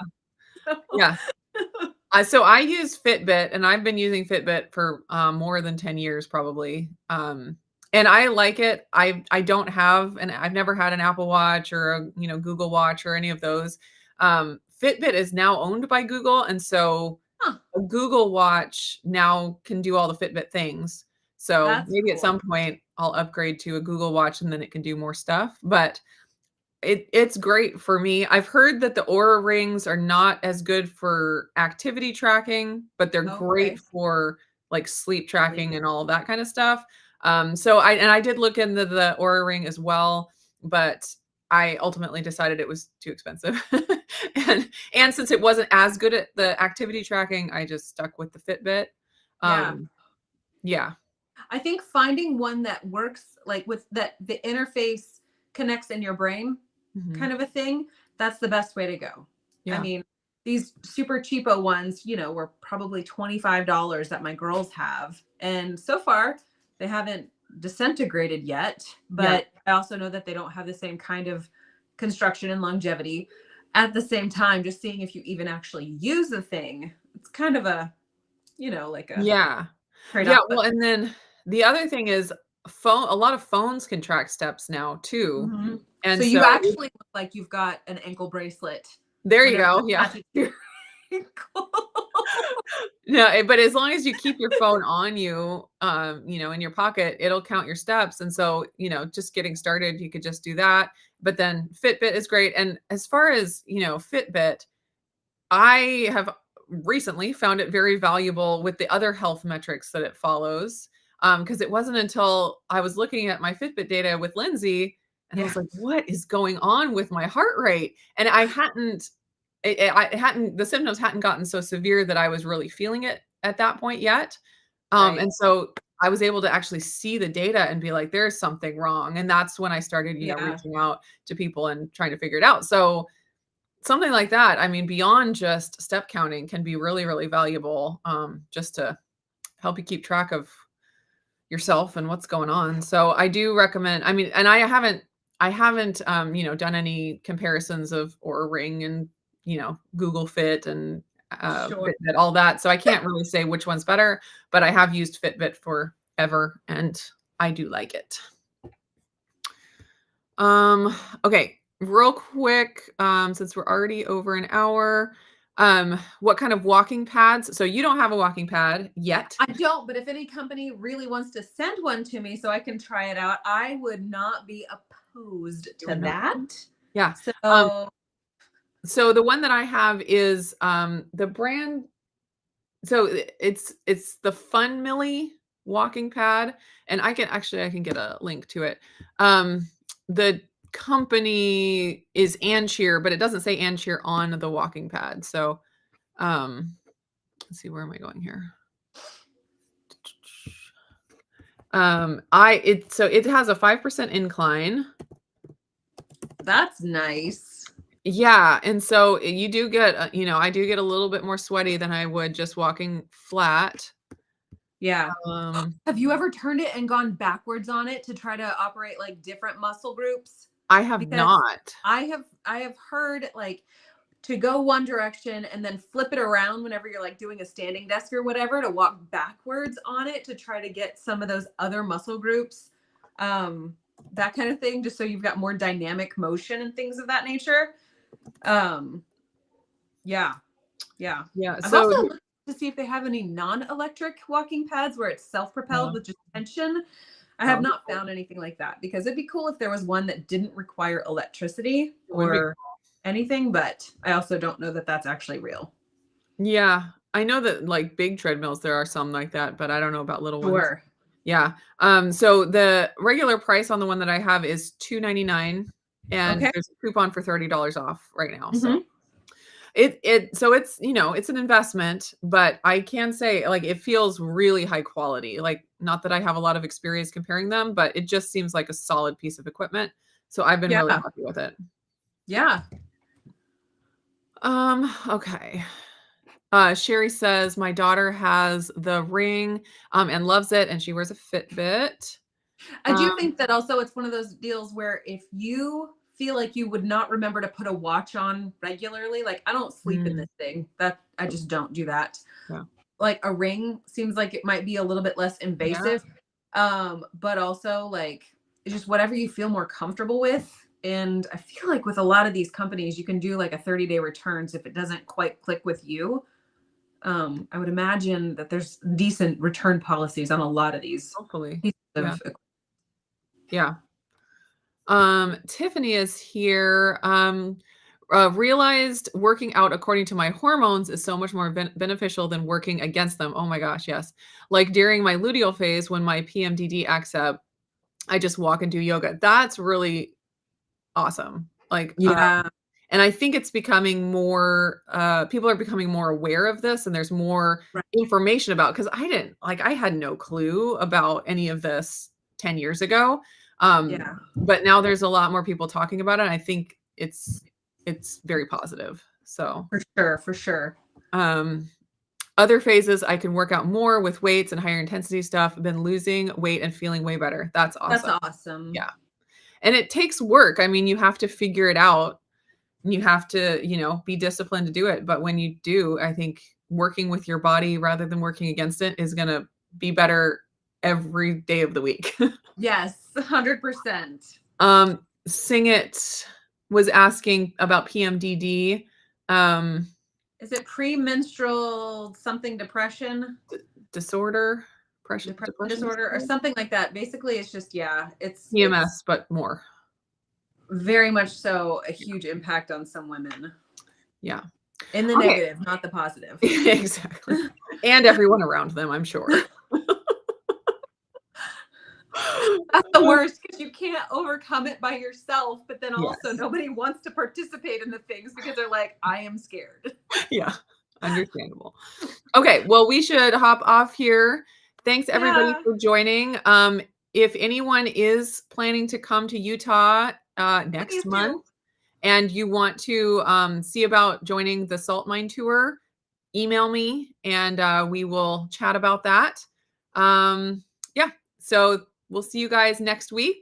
Yeah. So I use Fitbit, and I've been using Fitbit for more than 10 years probably. And I like it. I don't have, and I've never had an Apple Watch or a, Google Watch or any of those. Fitbit is now owned by Google. And so a Google Watch now can do all the Fitbit things. So maybe at some point I'll upgrade to a Google Watch and then it can do more stuff. But it's great for me. I've heard that the Oura rings are not as good for activity tracking, but they're great for like sleep tracking and all of that kind of stuff. So I did look into the Oura ring as well, but I ultimately decided it was too expensive. and since it wasn't as good at the activity tracking, I just stuck with the Fitbit. Yeah. I think finding one that works like with that, the interface connects in your brain, kind of a thing, that's the best way to go. Yeah. I mean, these super cheapo ones, were probably $25 that my girls have. And so far they haven't disintegrated yet, but I also know that they don't have the same kind of construction and longevity. At the same time, just seeing if you even actually use the thing, it's kind of a, like a trade-off. Well, and then the other thing is a lot of phones can track steps now too. And so you actually look like you've got an ankle bracelet. There you go. Yeah. No, but as long as you keep your phone on you, in your pocket, it'll count your steps. And so, just getting started, you could just do that. But then Fitbit is great. And as far as, Fitbit, I have recently found it very valuable with the other health metrics that it follows. Because it wasn't until I was looking at my Fitbit data with Lindsay and I was like, what is going on with my heart rate? And the symptoms hadn't gotten so severe that I was really feeling it at that point yet. And so I was able to actually see the data and be like, there's something wrong. And that's when I started, reaching out to people and trying to figure it out. So something like that, I mean, beyond just step counting can be really, really valuable, just to help you keep track of yourself and what's going on. So I do recommend, I mean, and I haven't, done any comparisons of Oura Ring and, Google Fit and Fitbit, all that. So I can't really say which one's better, but I have used Fitbit forever and I do like it. Okay, real quick, since we're already over an hour, what kind of walking pads? So you don't have a walking pad yet. I don't, but if any company really wants to send one to me so I can try it out, I would not be opposed to that. Yeah. So the one that I have is the brand. So it's the Fun Millie walking pad, and I can get a link to it. The company is Ancheer, but it doesn't say Ancheer on the walking pad. So let's see, where am I going here? It has a 5% incline. That's nice. Yeah. And so you do get, I do get a little bit more sweaty than I would just walking flat. Yeah. Have you ever turned it and gone backwards on it to try to operate like different muscle groups? I have not. I have heard like to go one direction and then flip it around whenever you're like doing a standing desk or whatever, to walk backwards on it to try to get some of those other muscle groups. That kind of thing, just so you've got more dynamic motion and things of that nature. Yeah. I've also looked to see if they have any non-electric walking pads where it's self-propelled with just tension. I have not found anything like that, because it'd be cool if there was one that didn't require electricity or anything, but I also don't know that that's actually real. Yeah. I know that like big treadmills, there are some like that, but I don't know about little ones. Sure. Yeah. So the regular price on the one that I have is $2.99, and Okay. there's a coupon for $30 off right now. So Mhm. so it's, it's an investment, but I can say like it feels really high quality. Like, not that I have a lot of experience comparing them, but it just seems like a solid piece of equipment. So I've been really Yeah. happy with it. Yeah. Okay. Sherry says my daughter has the ring and loves it, and she wears a Fitbit. I do think that also it's one of those deals where if you feel like you would not remember to put a watch on regularly, like I don't sleep in this thing. That I just don't do that. Yeah. Like a ring seems like it might be a little bit less invasive. But also like it's just whatever you feel more comfortable with. And I feel like with a lot of these companies, you can do like a 30-day returns if it doesn't quite click with you. I would imagine that there's decent return policies on a lot of these Hopefully. pieces of Yeah. equipment. Yeah. Tiffany is here. Realized working out according to my hormones is so much more beneficial than working against them. Oh my gosh, yes. Like during my luteal phase, when my PMDD acts up, I just walk and do yoga. That's really awesome. Like, Yeah. and I think it's becoming more, people are becoming more aware of this, and there's more Right. information about, because I had no clue about any of this 10 years ago. Yeah. But now there's a lot more people talking about it. And I think it's very positive. So For sure. Other phases, I can work out more with weights and higher intensity stuff. I've been losing weight and feeling way better. That's awesome. That's awesome. Yeah. And it takes work. I mean, you have to figure it out, and you have to, be disciplined to do it. But when you do, I think working with your body rather than working against it is going to be better every day of the week. Yes, 100%. Sing It was asking about PMDD. Is it premenstrual something depression? Disorder, Depression depression disorder or something like that. Basically, it's just, it's PMS, but more. very much so a huge impact on some women. Yeah. In the negative, not the positive. Exactly. And everyone around them, I'm sure. That's the worst, because you can't overcome it by yourself, but then also Yes. nobody wants to participate in the things because they're like, I am scared. Yeah, understandable. Okay, well, we should hop off here. Thanks everybody for joining. If anyone is planning to come to Utah next month and you want to see about joining the Salt Mine Tour, email me and we will chat about that. Yeah, so we'll see you guys next week.